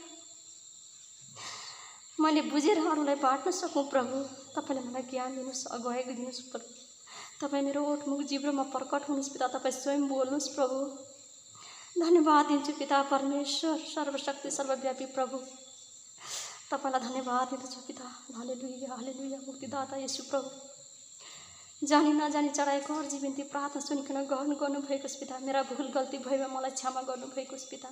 मैले बुझेर अरूलाई बाँट्न सकूँ प्रभु। तपाईँले मलाई ज्ञान दिनुहोस्, अगुवाई दिनुहोस् प्रभु। तपाईँ मेरो ओठमुख जिब्रोमा प्रकट हुनुहोस् पिता। तपाईँ स्वयं बोल्नुहोस् प्रभु। धन्यवाद दिन्छु पिता परमेश्वर सर्वशक्ति सर्वव्यापी प्रभु। तपाईँलाई धन्यवाद दिन्छु पिता। हालेलुया हालेलुया। मुक्तिदाता येशू प्रभु, जानी नजानी चढाएको अर्जी बिन्ती प्रार्थना सुनिकन ग्रहण गर्नुभएको छ पिता। मेरा भुल गल्ती भएमा मलाई क्षमा गर्नुभएको छ पिता।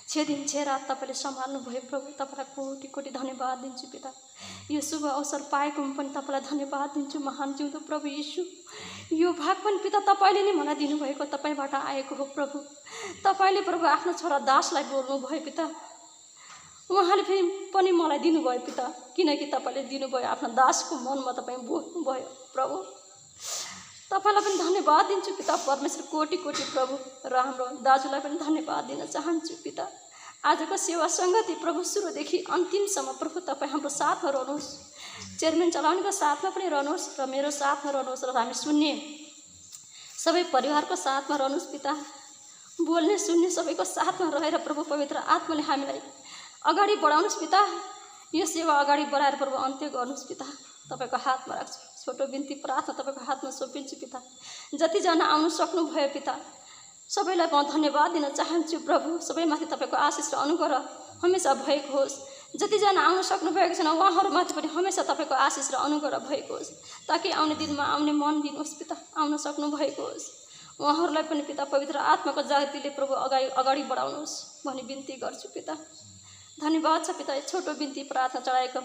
छे दिन छे रात तपाईँले सम्हाल्नु भयो प्रभु। तपाईँलाई कोटि कोटि धन्यवाद दिन्छु पिता। यो शुभ अवसर पाएकोमा पनि तपाईँलाई धन्यवाद दिन्छु महान जिउँदो प्रभु यीशु। यो भाग पनि पिता तपाईँले नै मलाई दिनुभएको, तपाईँबाट आएको हो प्रभु। तपाईँले प्रभु आफ्नो छोरा दासलाई बोल्नुभयो पिता। उहाँले फेरि पनि मलाई दिनुभयो पिता, किनकि तपाईँले दिनुभयो आफ्नो दासको मनमा तपाईँ बोल्नुभयो प्रभु। तपाईँलाई पनि धन्यवाद दिन्छु पिता परमेश्वर, कोटि कोटि प्रभु। र हाम्रो दाजुलाई पनि धन्यवाद दिन चाहन्छु पिता। आजको सेवा सङ्गति प्रभु सुरुदेखि अन्तिमसम्म प्रभु तपाईँ हाम्रो साथमा रहनुहोस्। चेयरम्यान चलाउनेको साथमा पनि रहनुहोस् र मेरो साथमा रहनुहोस् र हामी सुन्ने सबै परिवारको साथमा रहनुहोस् पिता। बोल्ने सुन्ने सबैको साथमा रहेर प्रभु पवित्र आत्माले हामीलाई अगाडि बढाउनुहोस् पिता। यो सेवा अगाडि बढाएर प्रभु अन्त्य गर्नुहोस् पिता। तपाईँको हातमा राख्छु, छोटो बिन्ती प्रार्थना तपाईँको हातमा सुम्पिन्छु पिता। जतिजना आउनु सक्नुभयो पिता, सबैलाई म धन्यवाद दिन चाहन्छु प्रभु। सबैमाथि तपाईँको आशिष र अनुग्रह हमेसा भएको होस्। जतिजना आउन सक्नुभएको छैन उहाँहरूमाथि पनि हमेसा तपाईँको आशिष र अनुग्रह भएको होस्, ताकि आउने दिनमा आउने मन दिनुहोस् पिता, आउन सक्नुभएको होस्। उहाँहरूलाई पनि पिता पवित्र आत्माको जातिले प्रभु अगाडि बढाउनुहोस् भनी बिन्ती गर्छु पिता। धन्यवाद छ पिता। छोटो बिन्ती प्रार्थना चढाएको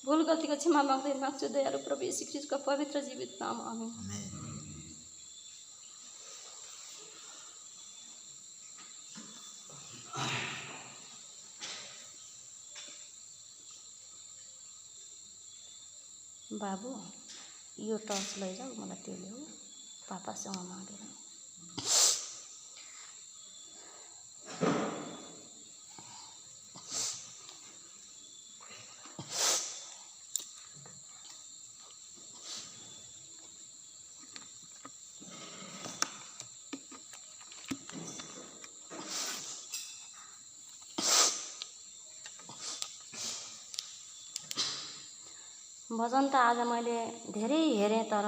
भुल गल्तीको क्षमा माग्छु दयालु प्रभु यीशु ख्रीष्टको पवित्र जीवित नाम, आमेन। बाबु यो टर्च लैजाऊ, मलाई त्यो ल्याऊ, पापासँग मागेर। भजन त आज मैले धेरै हेरेँ तर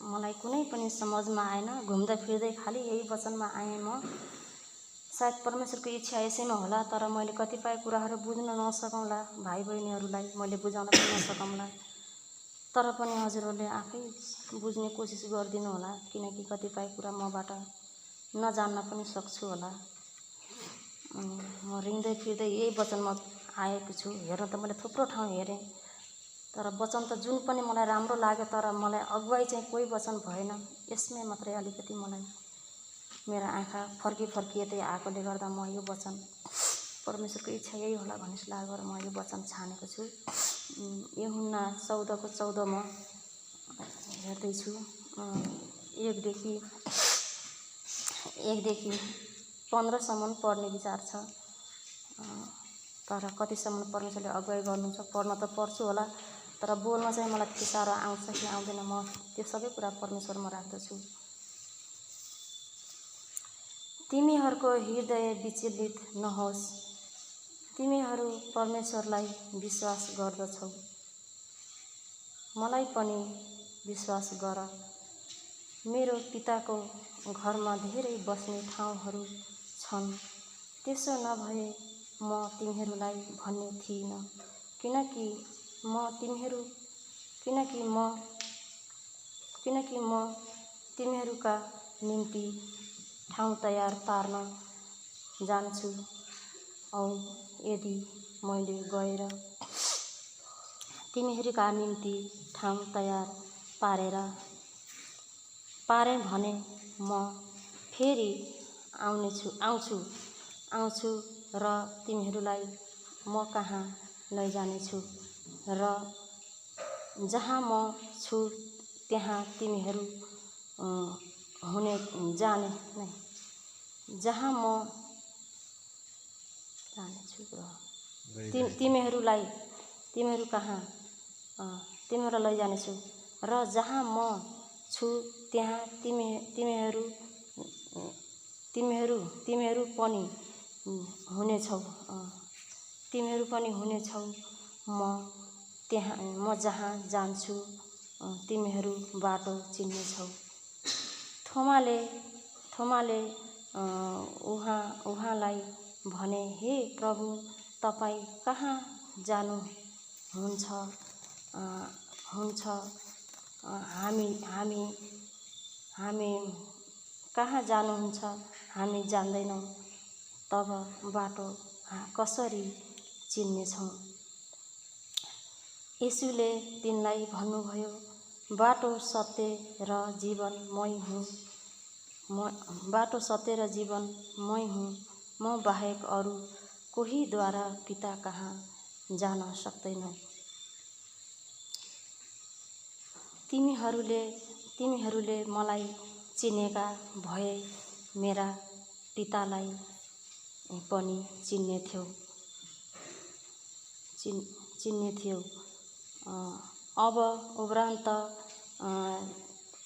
मलाई कुनै पनि समझमा आएन। घुम्दै फिर्दै खालि यही वचनमा आएँ म। सायद परमेश्वरको इच्छा यसैमा होला, तर मैले कतिपय कुराहरू बुझ्न नसकौँला, भाइ बहिनीहरूलाई मैले बुझाउन पनि नसकौँला। तर पनि हजुरहरूले आफै बुझ्ने कोसिस गरिदिनु होला, किनकि कतिपय कुरा मबाट नजान्न पनि सक्छु होला। म रिँदै फिर्दै यही वचनमा आएको छु। हेर्न त मैले थुप्रो ठाउँ हेरेँ, तर वचन त जुन पनि मलाई राम्रो लाग्यो, तर मलाई अगुवाई चाहिँ कोही वचन भएन। यसमै मात्रै अलिकति मलाई मेरो आँखा फर्किएतै आएकोले गर्दा म यो वचन परमेश्वरको इच्छा यही होला भन्ने लागेर म यो वचन छानेको छु। यूहन्ना 14:14 म हेर्दैछु। 1देखि 15सम्म पढ्ने विचार छ, तर कतिसम्म परमेश्वरले अगुवाई गर्नुहुन्छ पढ्न त पर्छु होला, तर बोल्न चाहिँ मलाई त्यति साह्रो आउँछ कि आउँदैन, म त्यो सबै कुरा परमेश्वरमा राख्दछु। तिमीहरूको हृदय विचलित नहोस्, तिमीहरू परमेश्वरलाई विश्वास गर्दछौ, मलाई पनि विश्वास गर। मेरो पिताको घरमा धेरै बस्ने ठाउँहरू छन्, त्यसो नभए म तिमीहरूलाई भन्ने थिइनँ, किनकि म तिमीहरूका निम्ति ठाउँ तयार पार्न जान्छु। औ यदि मैले गएर तिमीहरूका निम्ति ठाउँ तयार पारेँ भने म फेरि आउँछु र तिमीहरूलाई म कहाँ लैजानेछु, र जहाँ म छु त्यहाँ तिमीहरू जहाँ म जानेछु तिमीहरू कहाँ तिमीहरूलाई लैजानेछु, र जहाँ म छु त्यहाँ तिमीहरू पनि हुनेछौ। म जहाँ जान्छु तिमीहरू बाटो चिन्नेछौ। थोमाले उहाँलाई भने, हे प्रभु, तपाईँ कहाँ जानुहुन्छ? हामी कहाँ जानुहुन्छ हामी जान्दैनौँ, तब बाटो कसरी चिन्नेछौँ? येशूले तिनलाई भन्नुभयो, बाटो सत्य र जीवन मै हुँ, म बाहेक अरू कोहीद्वारा पिता कहाँ जान सक्दैनौ। तिमीहरूले मलाई चिनेका भए मेरा पितालाई पनि चिन्नेथ्यौ। अब उपरान्त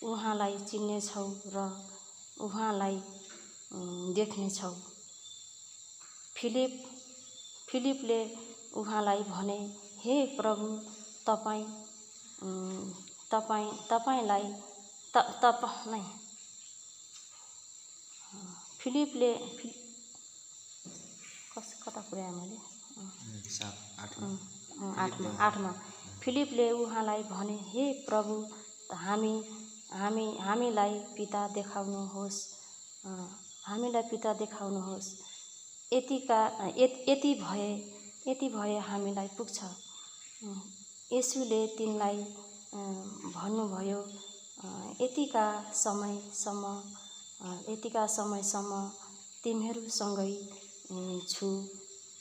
उहाँलाई चिन्नेछौ र उहाँलाई देख्नेछौ। फिलिपले उहाँलाई भने, हे प्रभु, फिलिपले कता पुर्याएँ मैले? 8मा फिलिपले उहाँलाई भने, हे प्रभु, हामीलाई पिता देखाउनुहोस्। यति भए हामीलाई पुग्छ। येशूले तिनलाई भन्नुभयो, यतिका समयसम्म तिमीहरूसँगै छु,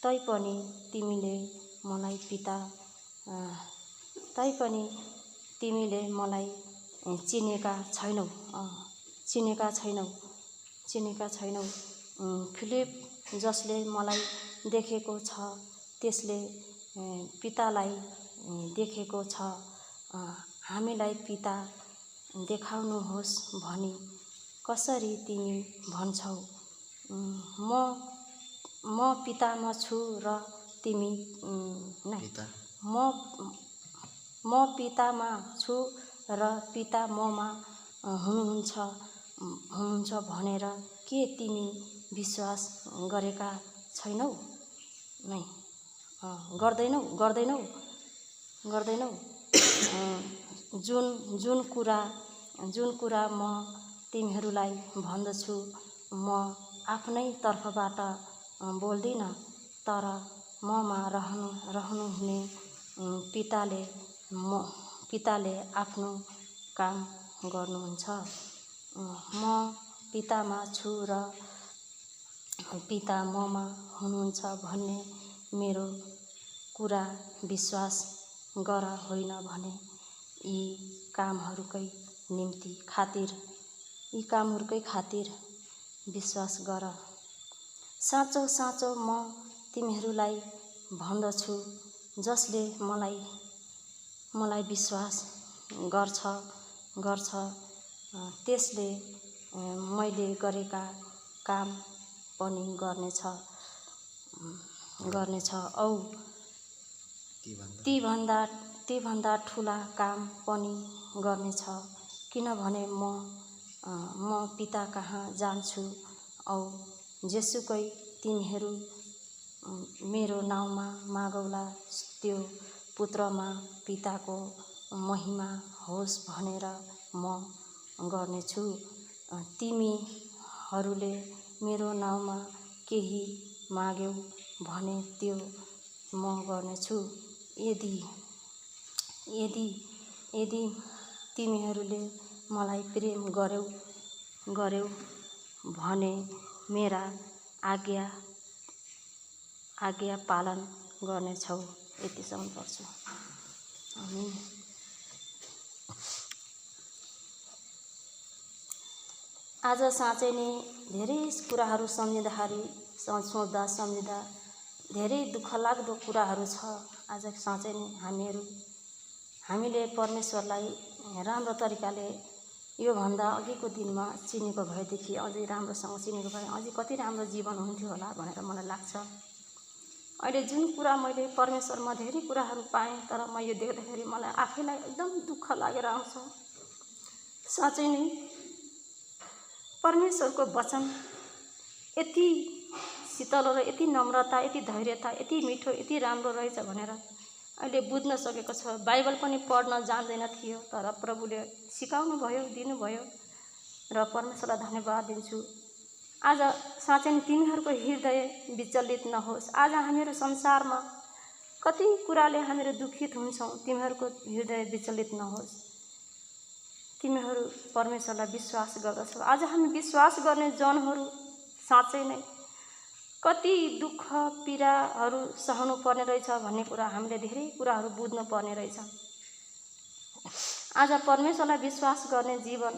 तैपनि तिमीले मलाई चिनेका छैनौ। फिलिप, जसले मलाई देखेको छ त्यसले पितालाई देखेको छ। हामीलाई पिता देखाउनुहोस् भनी कसरी तिमी भन्छौ? म पितामा छु र तिमी म पितामा छु र पिता ममा हुनुहुन्छ भनेर के तिमी विश्वास गरेका छैनौ? गर्दैनौ? जुन कुरा म तिमीहरूलाई भन्दछु म आफ्नै तर्फबाट बोल्दिन, तर ममा रहनुहुने पिताले आफ्नो काम गर्नुहुन्छ। म पितामा छु र पिता ममा हुनुहुन्छ भन्ने मेरो कुरा विश्वास गर, होइन भने यी कामहरूकै खातिर विश्वास गर। साँचो साँचो म तिमीहरूलाई भन्दछु, जसले मलाई विश्वास गर्छ त्यसले मैले गरेका काम पनि गर्नेछ। औ तीभन्दा ठुला काम पनि गर्नेछ, किनभने म पिता कहाँ जान्छु। औ जेसुकै तिमीहरू मेरो नाउँमा मागौला त्यो पुत्रमा पिताको महिमा होस् भनेर म गर्नेछु। तिमीहरूले मेरो नाउँमा केही माग्यौ भने त्यो म गर्नेछु। यदि तिमीहरूले मलाई प्रेम गर्यौ भने मेरा आज्ञा पालन गर्नेछौ। यतिसम्म पढ्छु। आमीन। आज साँच्चै नै धेरै कुराहरू सम्झिँदा धेरै दुःख लाग्दो कुराहरू छ। आज साँच्चै नै हामीले परमेश्वरलाई राम्रो तरिकाले योभन्दा अघिको दिनमा चिनेको भएदेखि अझै राम्रोसँग चिनेको भए अझै कति राम्रो जीवन हुन्थ्यो होला भनेर मलाई लाग्छ। अहिले जुन कुरा मैले परमेश्वरमा धेरै कुराहरू पाएँ, तर म यो देख्दाखेरि मलाई आफैलाई एकदम दुःख लागेर आउँछ। साँच्चै नै परमेश्वरको वचन यति शीतल र यति नम्रता, यति धैर्यता, यति मिठो, यति राम्रो रहेछ भनेर अहिले बुझ्न सकेको छ। बाइबल पनि पढ्न जान्दैन थियो, तर प्रभुले सिकाउनु भयो, दिनुभयो र परमेश्वरलाई धन्यवाद दिन्छु। आज साँच्चै नै तिमीहरूको हृदय विचलित नहोस्। आज हामीहरू संसारमा कति कुराले हामीहरू दुखित हुन्छौँ, तिमीहरूको हृदय विचलित नहोस्। तिमीहरू परमेश्वरलाई विश्वास गर्दछौ। आज हामी विश्वास गर्ने जनहरू साँच्चै नै कति दुःख पीडाहरू सहनु पर्ने रहेछ भन्ने कुरा हामीले धेरै कुराहरू बुझ्नु पर्ने रहेछ। आज परमेश्वरलाई विश्वास गर्ने जीवन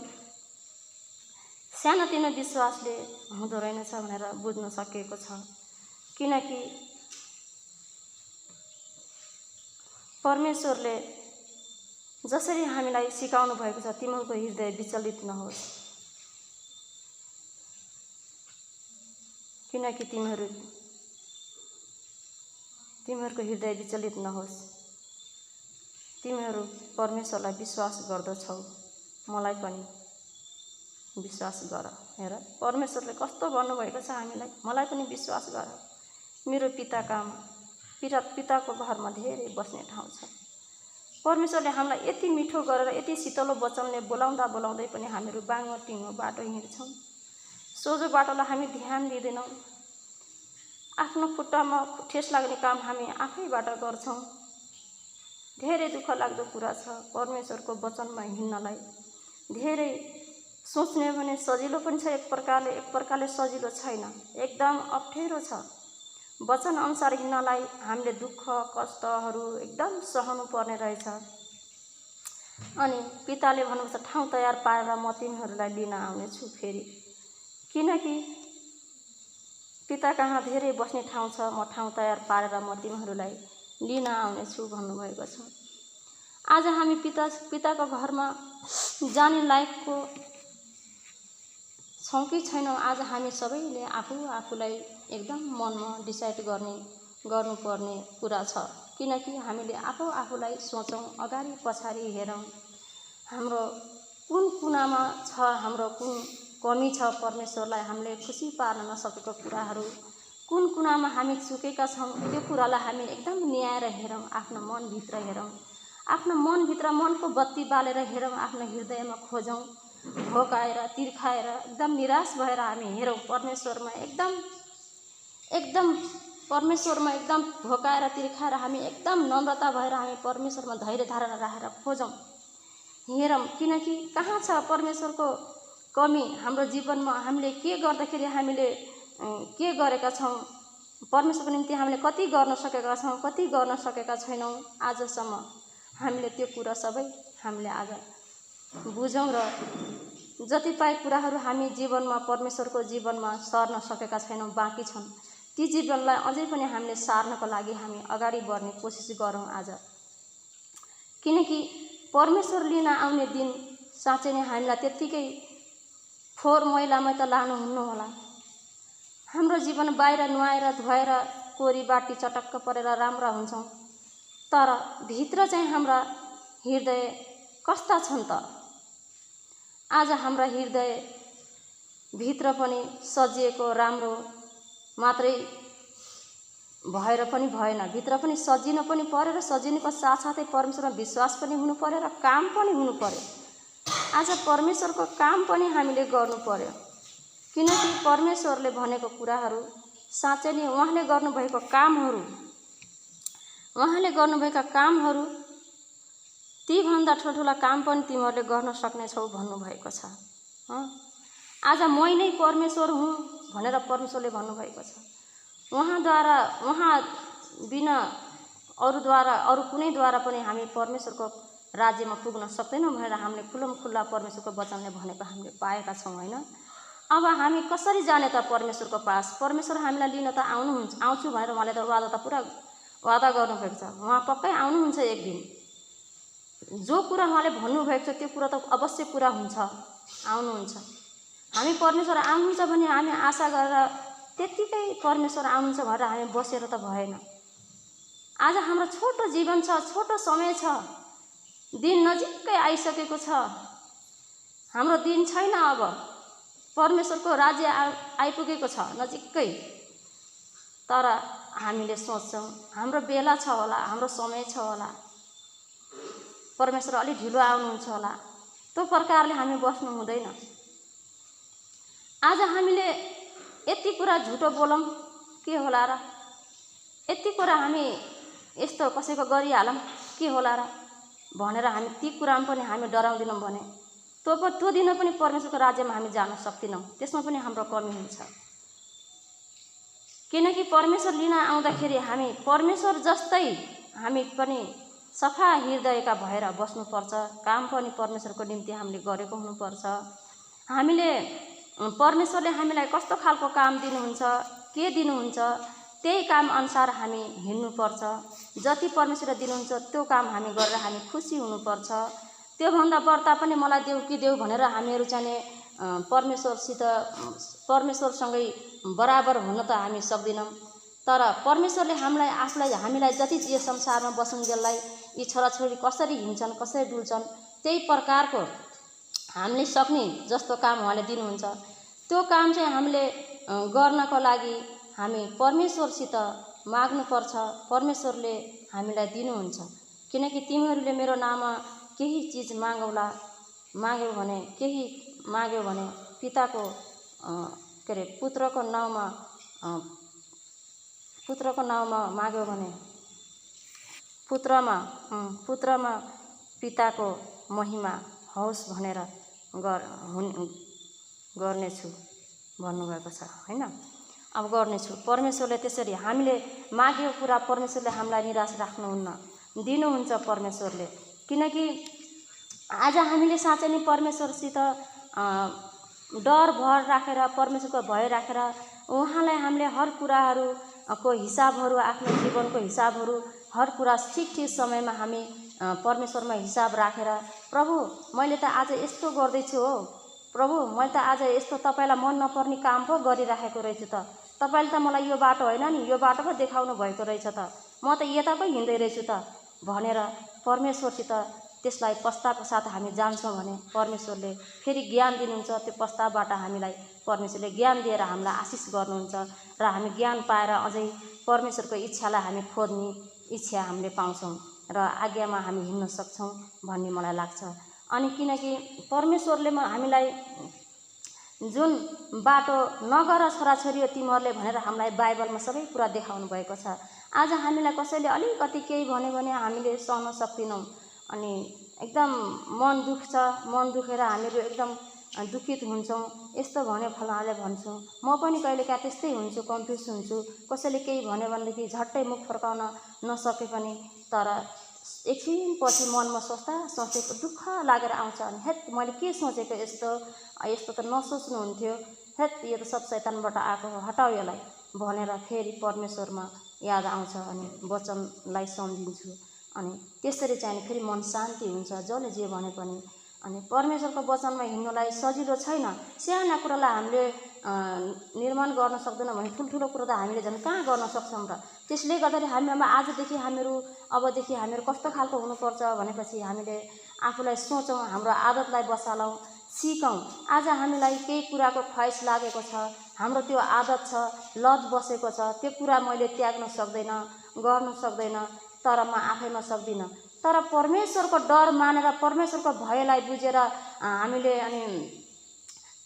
सानोतिनो विश्वासले हुँदो रहेनछ भनेर बुझ्न सकिएको छ। किनकि परमेश्वरले जसरी हामीलाई सिकाउनु भएको छ, तिमीहरूको हृदय विचलित नहोस्, किनकि तिमीहरूको हृदय विचलित नहोस्। तिमीहरू परमेश्वरलाई विश्वास गर्दछौ, मलाई पनि विश्वास गर। हेर परमेश्वरले कस्तो भन्नुभएको छ हामीलाई, मलाई पनि विश्वास गर। मेरो पिताको घरमा धेरै बस्ने ठाउँ छ। परमेश्वरले हामीलाई यति मिठो गरेर यति शीतलो वचनले बोलाउँदा बोलाउँदै पनि हामीहरू बाङ्गो टिङ्गो बाटो हिँड्छौँ। सोझो बाटोलाई हामी ध्यान दिँदैनौँ। आफ्नो खुट्टामा ठेस लाग्ने काम हामी आफैबाट गर्छौँ। धेरै दुःख लाग्दो कुरा छ परमेश्वरको वचनमा हिँड्नलाई। धेरै सोच्ने भने सजिलो पनि छ एक प्रकारले सजिलो छैन, एकदम अप्ठ्यारो छ। वचन अनुसार हिँड्नलाई हामीले दुःख कष्टहरू एकदम सहनु पर्ने रहेछ। अनि पिताले भन्नुहुन्छ ठाउँ तयार पारेर म तिमीहरूलाई लिन आउनेछु फेरि, किनकि पिता कहाँ धेरै बस्ने ठाउँ छ। म ठाउँ तयार पारेर म तिमीहरूलाई लिन आउनेछु भन्नुभएको छ। आज हामी पिताको घरमा जाने लायकको छौँ कि छैनौँ, आज हामी सबैले आफूलाई एकदम मनमा डिसाइड गर्नुपर्ने कुरा छ। किनकि हामीले आफूलाई सोचौँ, अगाडि पछाडि हेरौँ, हाम्रो कुन कुनामा छ, हाम्रो कुन कमी छ, परमेश्वरलाई हामीले खुसी पार्न नसकेको कुराहरू कुन कुनामा हामी चुकेका छौँ, त्यो कुरालाई हामी एकदम न्याएर हेरौँ। आफ्नो मनभित्र हेरौँ, आफ्नो मनभित्र मनको बत्ती बालेर हेरौँ, आफ्नो हृदयमा खोजौँ। भोकाएर तिर्खाएर एकदम निराश भएर हामी हेरौँ परमेश्वरमा, परमेश्वरमा एकदम भोकाएर तिर्खाएर हामी एकदम नम्रता भएर हामी परमेश्वरमा धैर्य धारणा राखेर खोजौँ, हेरौँ। किनकि कहाँ छ परमेश्वरको कमी हाम्रो जीवनमा, हामीले के गर्दाखेरि हामीले के गरेका छौँ, परमेश्वरको निम्ति हामीले कति गर्न सकेका छौँ, कति गर्न सकेका छैनौँ, आजसम्म हामीले त्यो कुरा सबै हामीले आज बुझौँ। र जति पाए कुराहरू हामी जीवनमा परमेश्वरको जीवनमा सर्न सकेका छैनौँ, बाँकी छन्, ती जीवनलाई अझै पनि हामीले सार्नको लागि हामी अगाडि बढ्ने कोसिस गरौँ आज। किनकि परमेश्वर लिन आउने दिन साँच्चै नै हामीलाई त्यत्तिकै फोहोर मैलामा त लानुहुन्न होला। हाम्रो जीवन बाहिर नुहाएर धुवाएर कोरी बाटी चटक्क परेर राम्रा हुन्छौँ, तर भित्र चाहिँ हाम्रा हृदय कस्ता छन् त? आज हाम्रा हृदय भित्र पनि सजिएको राम्रो मात्रै भएर पनि भएन, भित्र पनि सजिनु पनि पर्यो र सजिनुको साथसाथै परमेश्वरमा विश्वास पनि हुनु पर्यो र काम पनि हुनु पर्यो। आज परमेश्वरको काम पनि हामीले गर्नु पर्यो। किनकि परमेश्वरले भनेको कुराहरू साँच्चै नै उहाँले गर्नुभएका कामहरू तीभन्दा ठुल्ठुला काम पनि तिमीहरूले गर्न सक्नेछौ भन्नुभएको छ। आज मै नै परमेश्वर हुँ भनेर परमेश्वरले भन्नुभएको छ। उहाँ बिना अरू कुनैद्वारा पनि हामी परमेश्वरको राज्यमा पुग्न सक्दैनौँ भनेर हामीले खुल्ला परमेश्वरको वचनले भनेको हामीले पाएका छौँ, होइन? अब हामी कसरी जाने त परमेश्वरको पास? परमेश्वर हामीलाई लिन त आउँछु भनेर उहाँले त पुरा वादा गर्नुभएको छ। उहाँ पक्कै आउनुहुन्छ एक दिन। जो कुरा उहाँले भन्नुभएको छ त्यो कुरा त अवश्य पुरा हुन्छ, आउनुहुन्छ। हामी परमेश्वर आउनुहुन्छ भने हामी आशा गरेर त्यत्तिकै परमेश्वर आउनुहुन्छ भनेर हामी बसेर त भएन। आज हाम्रो छोटो जीवन छ, छोटो समय छ, दिन नजिकै आइसकेको छ। हाम्रो दिन छैन, अब परमेश्वरको राज्य आइपुगेको छ नजिकै। तर हामीले सोच्छौँ हाम्रो बेला छ होला, हाम्रो समय छ होला, परमेश्वर अलिक ढिलो आउनुहुन्छ होला, त्यो प्रकारले हामी बस्नु हुँदैन। आज हामीले यति कुरा झुटो बोलौँ के होला र? यति कुरा हामी यस्तो कसैको गरिहालौँ के होला र भनेर हामी ती कुरामा पनि हामी डराउँदैनौँ भने त्यो दिन पनि परमेश्वरको राज्यमा हामी जान सक्दैनौँ। त्यसमा पनि हाम्रो कमी हुन्छ। किनकि परमेश्वर लिन आउँदाखेरि हामी परमेश्वर जस्तै हामी पनि सफा हृदयका भएर बस्नुपर्छ। काम पनि परमेश्वरको निम्ति हामीले गरेको हुनुपर्छ। हामीले परमेश्वरले हामीलाई कस्तो खालको काम दिनुहुन्छ, के दिनुहुन्छ, त्यही काम अनुसार हामी हिँड्नुपर्छ। जति परमेश्वरले दिनुहुन्छ त्यो काम हामी गरेर हामी खुसी हुनुपर्छ। त्योभन्दा बढ्ता पनि मलाई देऊ कि देऊ भनेर हामीहरू चाहिँ परमेश्वरसँगै बराबर हुन त हामी सक्दैनौँ। तर परमेश्वरले हामीलाई जति यो संसारमा बसुन्जेललाई यी छोराछोरी कसरी हिँड्छन्, कसरी डुल्छन्, त्यही प्रकारको हामीले सक्ने जस्तो काम उहाँले दिनुहुन्छ। त्यो काम चाहिँ हामीले गर्नको लागि हामी परमेश्वरसित माग्नुपर्छ। परमेश्वरले हामीलाई दिनुहुन्छ। किनकि तिमीहरूले मेरो नाममा केही चिज माग्यौ भने पिताको पुत्रको नाउँमा माग्यौ भने पुत्रमा पिताको महिमा होस् भनेर गर्नेछु भन्नुभएको छ हैन। अब गर्नेछु। परमेश्वरले त्यसरी हामीले मागेको कुरा परमेश्वरले हामीलाई निराश राख्नुहुन्न, दिनुहुन्छ परमेश्वरले। किनकि आज हामीले साँच्चै नै परमेश्वरसित डर भर राखेर, परमेश्वरको भय राखेर उहाँलाई हामीले हर कुराहरूको हिसाबहरू, आफ्नो जीवनको हिसाबहरू हर कुरा ठिक समयमा हामी परमेश्वरमा हिसाब राखेर, प्रभु मैले त आज यस्तो गर्दैछु हो, प्रभु मैले त आज यस्तो तपाईलाई मन नपर्ने काम पो गरिराखेको रहेछु त, तपाईले त मलाई यो बाटो होइन नि यो बाटो पो देखाउनु भएको रहेछ त, म त यता पो हिँड्दै रहेछु त भनेर परमेश्वरसित त्यसलाई प्रस्तावको साथ हामी जान्छौँ भने परमेश्वरले फेरि ज्ञान दिनुहुन्छ। त्यो प्रस्तावबाट हामीलाई परमेश्वरले ज्ञान दिएर हामीलाई आशिष गर्नुहुन्छ र हामी ज्ञान पाएर अझै परमेश्वरको इच्छालाई हामी खोज्ने इच्छा हामीले पाउँछौँ र आज्ञामा हामी हिँड्न सक्छौँ भन्ने मलाई लाग्छ। अनि किनकि परमेश्वरले हामीलाई जुन बाटो नगर छोराछोरी तिमीहरूले भनेर हामीलाई बाइबलमा सबै कुरा देखाउनु भएको छ। आज हामीलाई कसैले अलिकति केही भन्यो भने हामीले सहन सक्दैनौँ अनि एकदम मन दुख्छ। मन दुखेर हामीहरू एकदम दुखित हुन्छौँ। यस्तो भन्यो फलानाले भन्छु, म पनि कहिलेकाहीँ त्यस्तै हुन्छु, कन्फ्युज हुन्छु। कसैले केही भन्यो भनेदेखि झट्टै मुख फर्काउन नसके पनि तर एकछिनपछि मनमा सोचेको दुःख लागेर आउँछ। अनि हेत मैले के सोचेको, यस्तो त नसोच्नुहुन्थ्यो, हेत यो त सब शैतानबाट आएको हो, हटाऊ यसलाई भनेर फेरि परमेश्वरमा याद आउँछ अनि वचनलाई सम्झिन्छु। अनि त्यसरी चाहिँ फेरि मन शान्ति हुन्छ जसले जे भने पनि। अनि परमेश्वरको वचनमा हिँड्नुलाई सजिलो छैन। साना कुरालाई हामीले निर्माण गर्न सक्दैनौँ भने ठुल्ठुलो कुरा त हामीले झन् कहाँ गर्न सक्छौँ र। त्यसले गर्दाखेरि हामीमा अबदेखि हामीहरू कस्तो खालको हुनुपर्छ भनेपछि हामीले आफूलाई सोचौँ, हाम्रो आदतलाई बसालौँ, सिकौँ। आज हामीलाई केही कुराको ख्वाइस लागेको छ, हाम्रो त्यो आदत छ, लत बसेको छ, त्यो कुरा मैले त्याग्न सक्दैन, गर्न सक्दैन, तर म आफैमा सक्दिनँ। तर परमेश्वरको डर मानेर परमेश्वरको भयलाई बुझेर हामीले अनि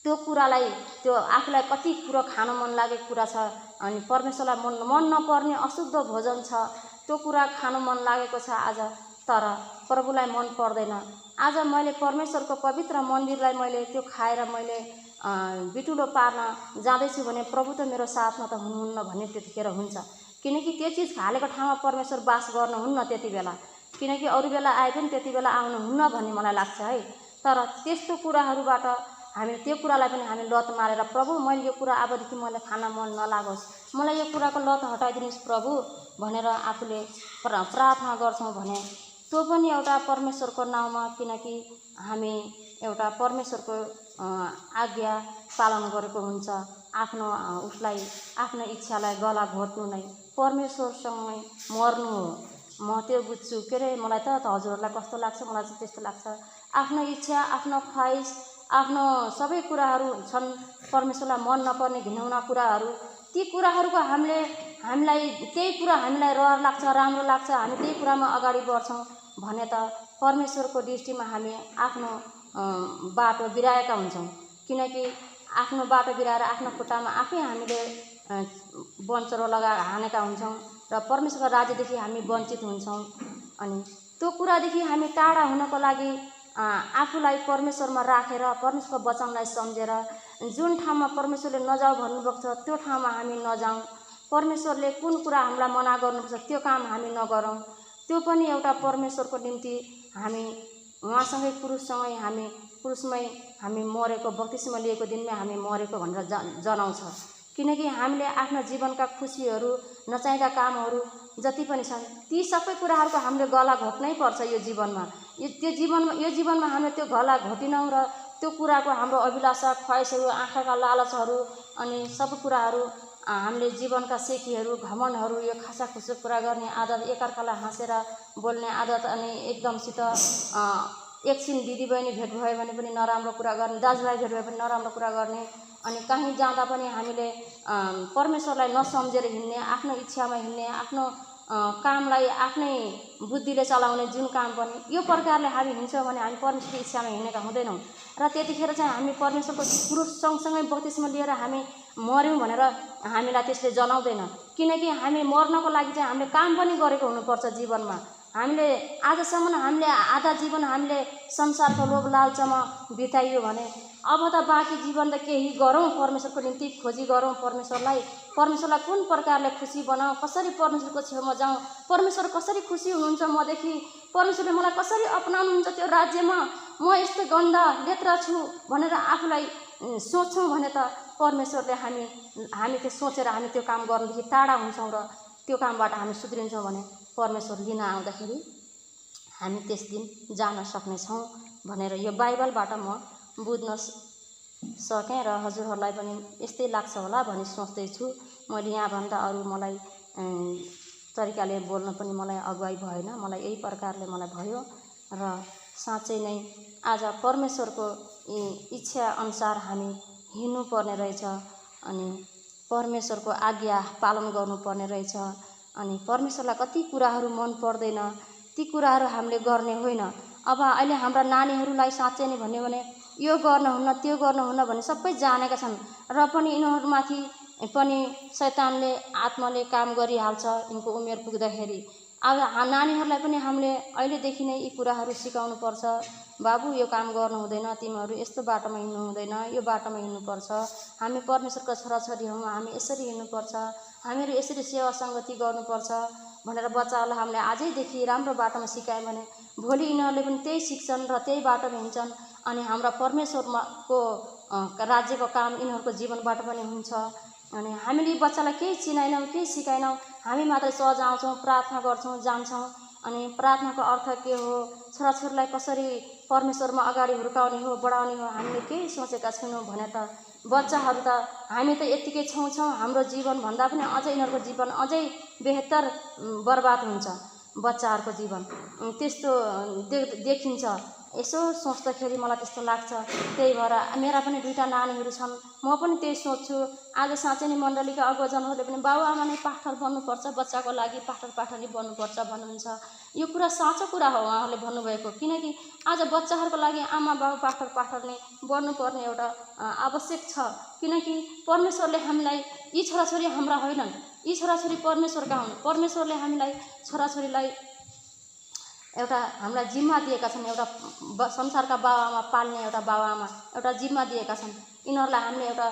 त्यो कुरालाई त्यो आफूलाई कति कुरो खान मन लागेको कुरा छ अनि परमेश्वरलाई मन नपर्ने अशुद्ध भोजन छ, त्यो कुरा खान मन लागेको छ आज, तर प्रभुलाई मन पर्दैन। आज मैले परमेश्वरको पवित्र मन्दिरलाई मैले त्यो खाएर मैले बिटुलो पार्न जाँदैछु भने प्रभु त मेरो साथमा त हुनुहुन्न भन्ने त्यतिखेर हुन्छ। किनकि त्यो चिज हालेको ठाउँमा परमेश्वर वास गर्नुहुन्न त्यति बेला, किनकि अरू बेला आए पनि त्यति बेला आउनुहुन्न भन्ने मलाई लाग्छ है। तर त्यस्तो कुराहरूबाट हामी त्यो कुरालाई पनि हामी लत मारेर प्रभु मैले यो कुरा अबदेखि मलाई खान मन नलागोस्, मलाई यो कुराको लत हटाइदिनुहोस् प्रभु भनेर आफूले प्रार्थना गर्छौँ भने त्यो पनि एउटा परमेश्वरको नाउँमा, किनकि हामी एउटा परमेश्वरको आज्ञा पालन गरेको हुन्छ। आफ्नो इच्छालाई गला घोट्नु नै परमेश्वरसँगै मर्नु हो। म त्यो बुझ्छु। के अरे मलाई त हजुरहरूलाई कस्तो लाग्छ, मलाई चाहिँ त्यस्तो लाग्छ। आफ्नो इच्छा, आफ्नो ख्वाइस, आफ्नो सबै कुराहरू छन् परमेश्वरलाई मन नपर्ने घिनौना कुराहरू। ती कुराहरूको हामीलाई त्यही कुरा हामीलाई रहर लाग्छ, राम्रो लाग्छ, हामी त्यही कुरामा अगाडि बढ्छौँ भने त परमेश्वरको दृष्टिमा हामी आफ्नो बाटो बिराएका हुन्छौँ। किनकि आफ्नो बाटो बिराएर आफ्नो खुट्टामा आफै हामीले वञ्चरो हानेका हुन्छौँ र परमेश्वरको राज्यदेखि हामी वञ्चित हुन्छौँ। अनि त्यो कुरादेखि हामी टाढा हुनको लागि आफूलाई परमेश्वरमा राखेर परमेश्वरको वचनलाई सम्झेर जुन ठाउँमा परमेश्वरले नजाऊ भन्नुभएको छ त्यो ठाउँमा हामी नजाउँ, परमेश्वरले कुन कुरा हामीलाई मना गर्नुपर्छ त्यो काम हामी नगरौँ। त्यो पनि एउटा परमेश्वरको निम्ति हामी उहाँसँगै क्रुसमै हामी मरेको, बप्तिस्मा लिएको दिनमै हामी मरेको भनेर जनाउँछ। किनकि हामीले आफ्ना जीवनका खुसीहरू, नचाहिँदा कामहरू जति पनि छन् ती सबै कुराहरूको हामीले गला घोट्नै पर्छ यो जीवनमा। यो जीवनमा हामीले त्यो गला घोटिनौँ र त्यो कुराको हाम्रो अभिलाषा, ख्वाइसहरू, आँखाका लालचहरू अनि सब कुराहरू हामीले जीवनका सेकीहरू, घमण्डहरू, यो खासाखुसो कुरा गर्ने आदत, एकअर्कालाई हाँसेर बोल्ने आदत अनि एकदमसित एकछिन दिदीबहिनी भेट भयो भने पनि नराम्रो कुरा गर्ने, दाजुभाइ भेट भयो भने नराम्रो कुरा गर्ने, अनि कहीँ जाँदा पनि हामीले परमेश्वरलाई नसम्झेर हिँड्ने, आफ्नो इच्छामा हिँड्ने, आफ्नो कामलाई आफ्नै बुद्धिले चलाउने जुन काम पनि यो प्रकारले हामी हिँड्छौँ भने हामी परमेश्वरको इच्छामा हिँडेका हुँदैनौँ। र त्यतिखेर चाहिँ हामी परमेश्वरको क्रुस सँगसँगै बप्तिस्मा लिएर हामी मर्यौँ भनेर हामीलाई त्यसले जनाउँदैन। किनकि हामी मर्नको लागि चाहिँ हामीले काम पनि गरेको हुनुपर्छ जीवनमा। हामीले आजसम्म हामीले आधा जीवन हामीले संसारको लोभ लालचमा बिताइयो भने अब त बाँकी जीवन त केही गरौँ, परमेश्वरको निम्ति खोजी गरौँ। परमेश्वरलाई कुन प्रकारले खुसी बनाऊँ, कसरी परमेश्वरको छेउमा जाऊँ, परमेश्वर कसरी खुसी हुनुहुन्छ मदेखि, परमेश्वरले मलाई कसरी अपनाउनुहुन्छ त्यो राज्यमा, म यस्तो गन्दा लेत्रा छु भनेर आफूलाई सोच्छौँ भने त परमेश्वरले हामी त्यो सोचेर हामी त्यो काम गर्नुदेखि टाढा हुन्छौँ र त्यो कामबाट हामी सुध्रिन्छौँ भने परमेश्वर लिन आउँदाखेरि हामी त्यस दिन जान सक्नेछौँ भनेर यो बाइबलबाट म बुझ्न सकेँ र हजुरहरूलाई पनि यस्तै लाग्छ होला भनी सोच्दैछु। मैले यहाँभन्दा अरू मलाई तरिकाले बोल्न पनि मलाई अगुवाई भएन, मलाई यही प्रकारले मलाई भयो र साँच्चै नै आज परमेश्वरको इच्छा अनुसार हामी हिँड्नुपर्ने रहेछ अनि परमेश्वरको आज्ञा पालन गर्नुपर्ने रहेछ। अनि परमेश्वरलाई कति कुराहरू मन पर्दैन ती कुराहरू हामीले गर्ने होइन। अब अहिले हाम्रा नानीहरूलाई साँच्चै नै भन्यो भने यो गर्नुहुन्न त्यो गर्नुहुन्न भन्ने सबै जानेका छन् र पनि यिनीहरूमाथि पनि शैतानले, आत्माले काम गरिहाल्छ यिनको उमेर पुग्दाखेरि। अब नानीहरूलाई पनि हामीले अहिलेदेखि नै यी कुराहरू सिकाउनु पर्छ। बाबु यो काम गर्नु हुँदैन, तिमीहरू यस्तो बाटोमा हिँड्नु हुँदैन, यो बाटोमा हिँड्नुपर्छ, हामी परमेश्वरको छोराछोरी हौँ, हामी यसरी हिँड्नुपर्छ, हामीहरू यसरी सेवा सङ्गति गर्नुपर्छ भनेर बच्चाहरूलाई हामीले आजैदेखि राम्रो बाटोमा सिकायौँ भने भोलि यिनीहरूले पनि त्यही सिक्छन् र त्यही बाटोमा हिँड्छन् अनि हाम्रा परमेश्वरको राज्यको काम यिनीहरूको जीवनबाट पनि हुन्छ। अनि हामीले बच्चालाई केही चिनाएनौँ, केही सिकाएनौँ, हामी मात्रै सहज आउँछौँ, प्रार्थना गर्छौँ, जान्छौँ। अनि प्रार्थनाको अर्थ के हो, छोराछोरीलाई कसरी परमेश्वरमा अगाडि हुर्काउने हो, बढाउने हो, हामीले केही सोचेका छैनौँ भने त बच्चाहरू त हामी त यत्तिकै छौँ, हाम्रो जीवनभन्दा पनि अझै यिनीहरूको जीवन अझै बेहतर बर्बाद हुन्छ। बच्चाहरूको जीवन त्यस्तो देखिन्छ। यसो सोच्दाखेरि मलाई त्यस्तो लाग्छ। त्यही भएर मेरा पनि दुईटा नानीहरू छन्, म पनि त्यही सोच्छु। आज साँच्चै नै मण्डलीका अगुवाजनहरूले पनि बाबुआमा नै पास्टर बन्नुपर्छ, बच्चाको लागि पास्टरी बन्नुपर्छ भन्नुहुन्छ। यो कुरा साँचो कुरा हो उहाँहरूले भन्नुभएको। किनकि आज बच्चाहरूको लागि आमा बाबु पास्टर नै बन्नुपर्ने एउटा आवश्यक छ। किनकि परमेश्वरले हामीलाई यी छोराछोरी हाम्रा होइनन्, यी छोराछोरी परमेश्वरका हुन्। परमेश्वरले हामीलाई छोराछोरीलाई एउटा हामीलाई जिम्मा दिएका छन्, एउटा संसारका बाबुआमा पाल्ने एउटा बाबुआमा एउटा जिम्मा दिएका छन्। यिनीहरूलाई हामीले एउटा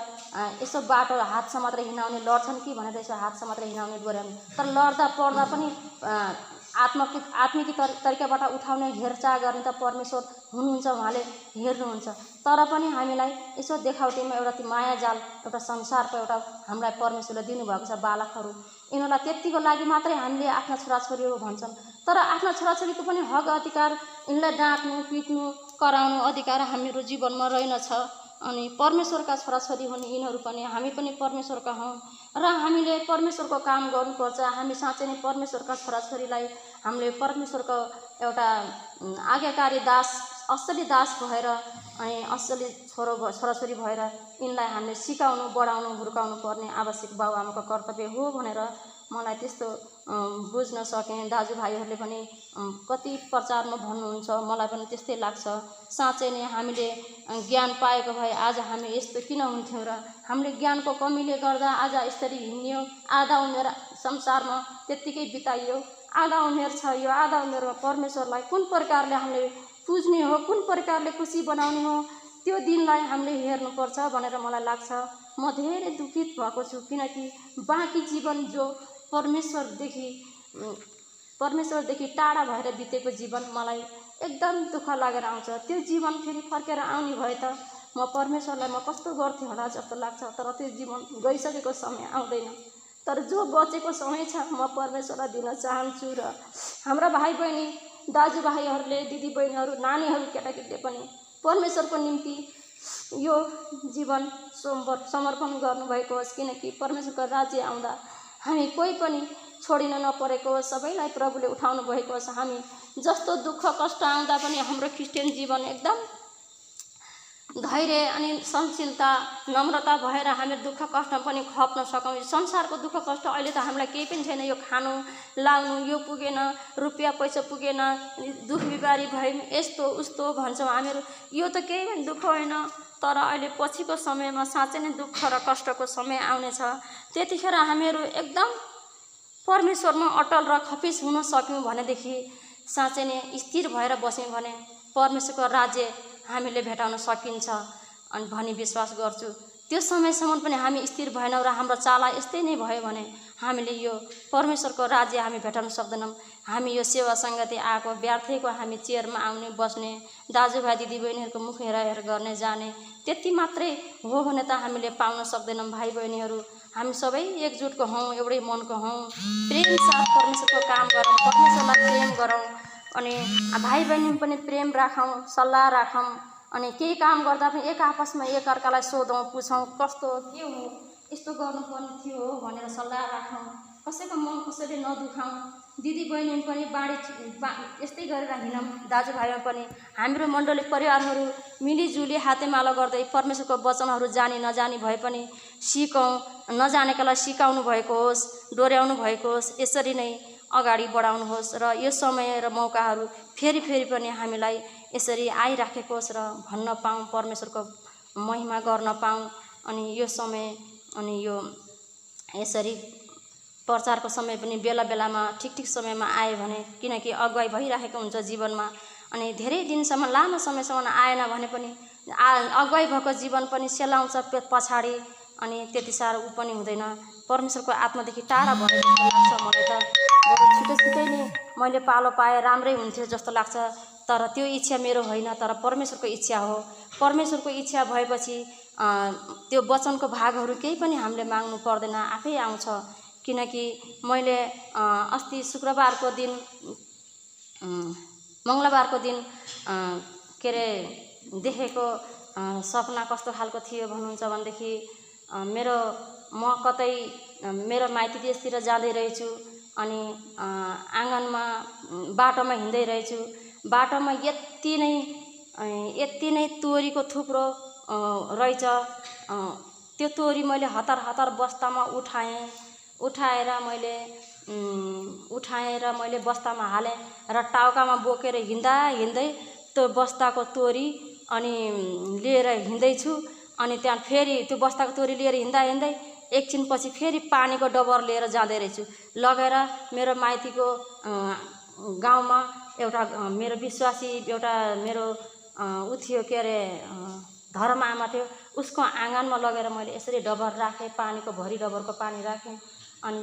यसो बाटो हातसँग मात्रै हिँडाउने, लड्छन् कि भनेर यसो हातसँग मात्रै हिँडाउने डोर्याउने, तर लड्दा पड्दा पनि आत्मिक तरिकाबाट उठाउने, हेरचाह गर्ने त परमेश्वर हुनुहुन्छ, उहाँले हेर्नुहुन्छ। तर पनि हामीलाई यसो देखावटीमा एउटा ती मायाजाल, एउटा संसारको एउटा हामीलाई परमेश्वरले दिनुभएको छ बालकहरू, यिनीहरूलाई त्यतिको लागि मात्रै हामीले आफ्ना छोराछोरीहरू भन्छन्। तर आफ्ना छोराछोरीको पनि हक अधिकार, यिनलाई डाँट्नु, पिट्नु, कराउनु अधिकार हाम्रो जीवनमा रहेनछ। अनि परमेश्वरका छोराछोरी हुन् यिनीहरू पनि, हामी पनि परमेश्वरका हौँ र हामीले परमेश्वरको काम गर्नुपर्छ। हामी साँच्चै नै परमेश्वरका छोराछोरीलाई हामीले परमेश्वरको एउटा आज्ञाकारी दास, असली दास भएर अनि असली छोराछोरी भएर यिनलाई हामीले सिकाउनु, बढाउनु, हुर्काउनु पर्ने आवश्यक बाबुआमाको कर्तव्य हो भनेर मलाई त्यस्तो बुझ्न सकेँ। दाजुभाइहरूले पनि कति प्रचारमा भन्नुहुन्छ, मलाई पनि त्यस्तै लाग्छ। साँच्चै नै हामीले ज्ञान पाएको भए आज हामी यस्तो किन हुन्थ्यौँ र हामीले ज्ञानको कमीले गर्दा आज यसरी हिँड्यौँ। आधा उमेर संसारमा त्यत्तिकै बिताइयो, आधा उमेर छ। यो आधा उमेरमा परमेश्वरलाई कुन प्रकारले हामीले पुज्ने हो, कुन प्रकारले खुसी बनाउने हो, त्यो दिनलाई हामीले हेर्नुपर्छ भनेर मलाई लाग्छ। म धेरै दुखित भएको छु, किनकि बाँकी जीवन जो परमेश्वरदेखि टाढा भएर बितेको जीवन मलाई एकदम दुःख लागेर आउँछ। त्यो जीवन फेरि फर्केर आउने भए त म परमेश्वरलाई म कस्तो गर्थेँ होला जस्तो लाग्छ। तर त्यो जीवन गइसकेको समय आउँदैन। तर जो बचेको समय छ म परमेश्वरलाई दिन चाहन्छु। र हाम्रा भाइ बहिनी, दाजुभाइहरूले, दिदीबहिनीहरू, नानीहरू, केटाकेटीले पनि परमेश्वरको निम्ति यो जीवन समर्पण गर्नुभएको होस्, किनकि परमेश्वरको राज्य आउँदा हामी कोही पनि छोडिन नपरेको होस्, सबैलाई प्रभुले उठाउनु भएको होस्। हामी जस्तो दुःख कष्ट आउँदा पनि हाम्रो क्रिस्चियन जीवन एकदम धैर्य अनि सहनशीलता, नम्रता भएर हामी दुःख कष्ट पनि खप्न सकौँ। संसारको दुःख कष्ट अहिले त हामीलाई केही पनि छैन। यो खानु लाउनु यो पुगेन, रुपियाँ पैसा पुगेन, दुख बिमारी भए यस्तो उस्तो भन्छौँ हामीहरू। यो त केही पनि दुःख होइन। तर अहिले पछिको समयमा साँच्चै नै दुःख र कष्टको समय आउनेछ। त्यतिखेर हामीहरू एकदम परमेश्वरमा अटल र खपिस हुन सक्यौँ भनेदेखि, साँच्चै नै स्थिर भएर बस्यौँ भने परमेश्वरको राज्य हामीले भेटाउन सकिन्छ अनि भनी विश्वास गर्छु। त्यो समयसम्म पनि हामी स्थिर भएनौँ र हाम्रो चाला यस्तै नै भयो भने हामीले यो परमेश्वरको राज्य हामी भेटाउन सक्दैनौँ। हामी यो सेवा सङ्गति आएको व्यर्थको हामी चेयरमा आउने बस्ने, दाजुभाइ दिदीबहिनीहरूको मुख हेर गर्ने जाने, त्यति मात्रै हो भने त हामीले पाउन सक्दैनौँ। भाइ बहिनीहरू, हामी सबै एकजुटको हौँ, एउटै मनको हौँ। प्रेम साथ परमेश्वरको काम गरौँ, परमेश्वरलाई प्रेम गरौँ अनि भाइ बहिनी पनि प्रेम राखौँ, सल्लाह राखौँ। अनि केही काम गर्दा पनि एक आपसमा एकअर्कालाई सोधौँ, पुछौँ, कस्तो के हो, यस्तो गर्नुपर्ने थियो हो भनेर सल्लाह राखौँ। कसैको मन कसैले नदुखाउँ। दिदीबहिनी पनि यस्तै गरेर हिँडौँ। दाजुभाइमा पनि हाम्रो मण्डली परिवारहरू मिलिजुली हातेमालो गर्दै परमेश्वरको वचनहरू जानी नजानी भए पनि सिकौँ। नजानेकालाई सिकाउनु भएको होस्, डोर्याउनु भएको होस्। यसरी नै अगाडि बढाउनुहोस् र यो समय र मौकाहरू फेरि पनि हामीलाई यसरी आइराखेको होस् र भन्न पाऊँ, परमेश्वरको महिमा गर्न पाऊँ। अनि यो समय अनि यो यसरी प्रचारको समय पनि बेला बेलामा ठिक समयमा आयो भने, किनकि अगुवाई भइराखेको हुन्छ जीवनमा। अनि धेरै दिनसम्म लामो समयसम्म आएन भने पनि अगुवाई भएको जीवन पनि सेलाउँछ पछाडि। अनि त्यति साह्रो ऊ पनि हुँदैन। परमेश्वरको आत्मादेखि टाढा भयो जस्तो लाग्छ मलाई त। छिटै नै मैले पालो पाएँ राम्रै हुन्थ्यो जस्तो लाग्छ। तर त्यो इच्छा मेरो होइन, तर परमेश्वरको इच्छा हो। परमेश्वरको इच्छा भएपछि त्यो वचनको भागहरू केही पनि हामीले माग्नु पर्दैन, आफै आउँछ। किनकि मैले अस्ति मङ्गलबारको दिन के अरे देखेको सपना कस्तो खालको थियो भन्नुहुन्छ भनेदेखि, म कतै मेरो माइती देशतिर जाँदै रहेछु। अनि आँगनमा बाटोमा हिँड्दै रहेछु। बाटोमा यति नै तोरीको थुप्रो रहेछ। त्यो तोरी मैले हतार बस्तामा उठाएर मैले बस्तामा हालेँ र टाउकामा बोकेर हिँड्दै त्यो बस्ताको तोरी अनि लिएर हिँड्दैछु। अनि त्यहाँ फेरि त्यो बस्ताको तोरी लिएर हिँड्दै एकछिनपछि फेरि पानीको डबर लिएर जाँदै रहेछु। लगेर मेरो माइतीको गाउँमा एउटा मेरो विश्वासी एउटा मेरो ऊ थियो, के अरे धर्म आमा थियो। उसको आँगनमा लगेर मैले यसरी डबर राखेँ, पानीको भरि डबरको पानी राखेँ। अनि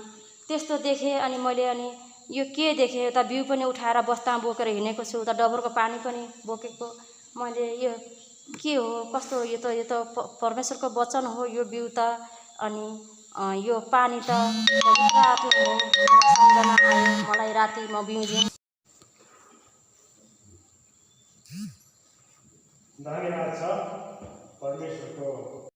त्यस्तो देखेँ। अनि मैले यो के देखेँ, उता बिउ पनि उठाएर बस्तामा बोकेर हिँडेको छु, उता डबरको पानी पनि बोकेको। मैले यो के हो, कस्तो, यो त परमेश्वरको वचन हो यो बिउ त। अनि यो पानी त पवित्र आत्मा हो भनेर सम्झना आयो मलाई। राति म बिउजेँ। धन्यवाद छ परमेश्वरको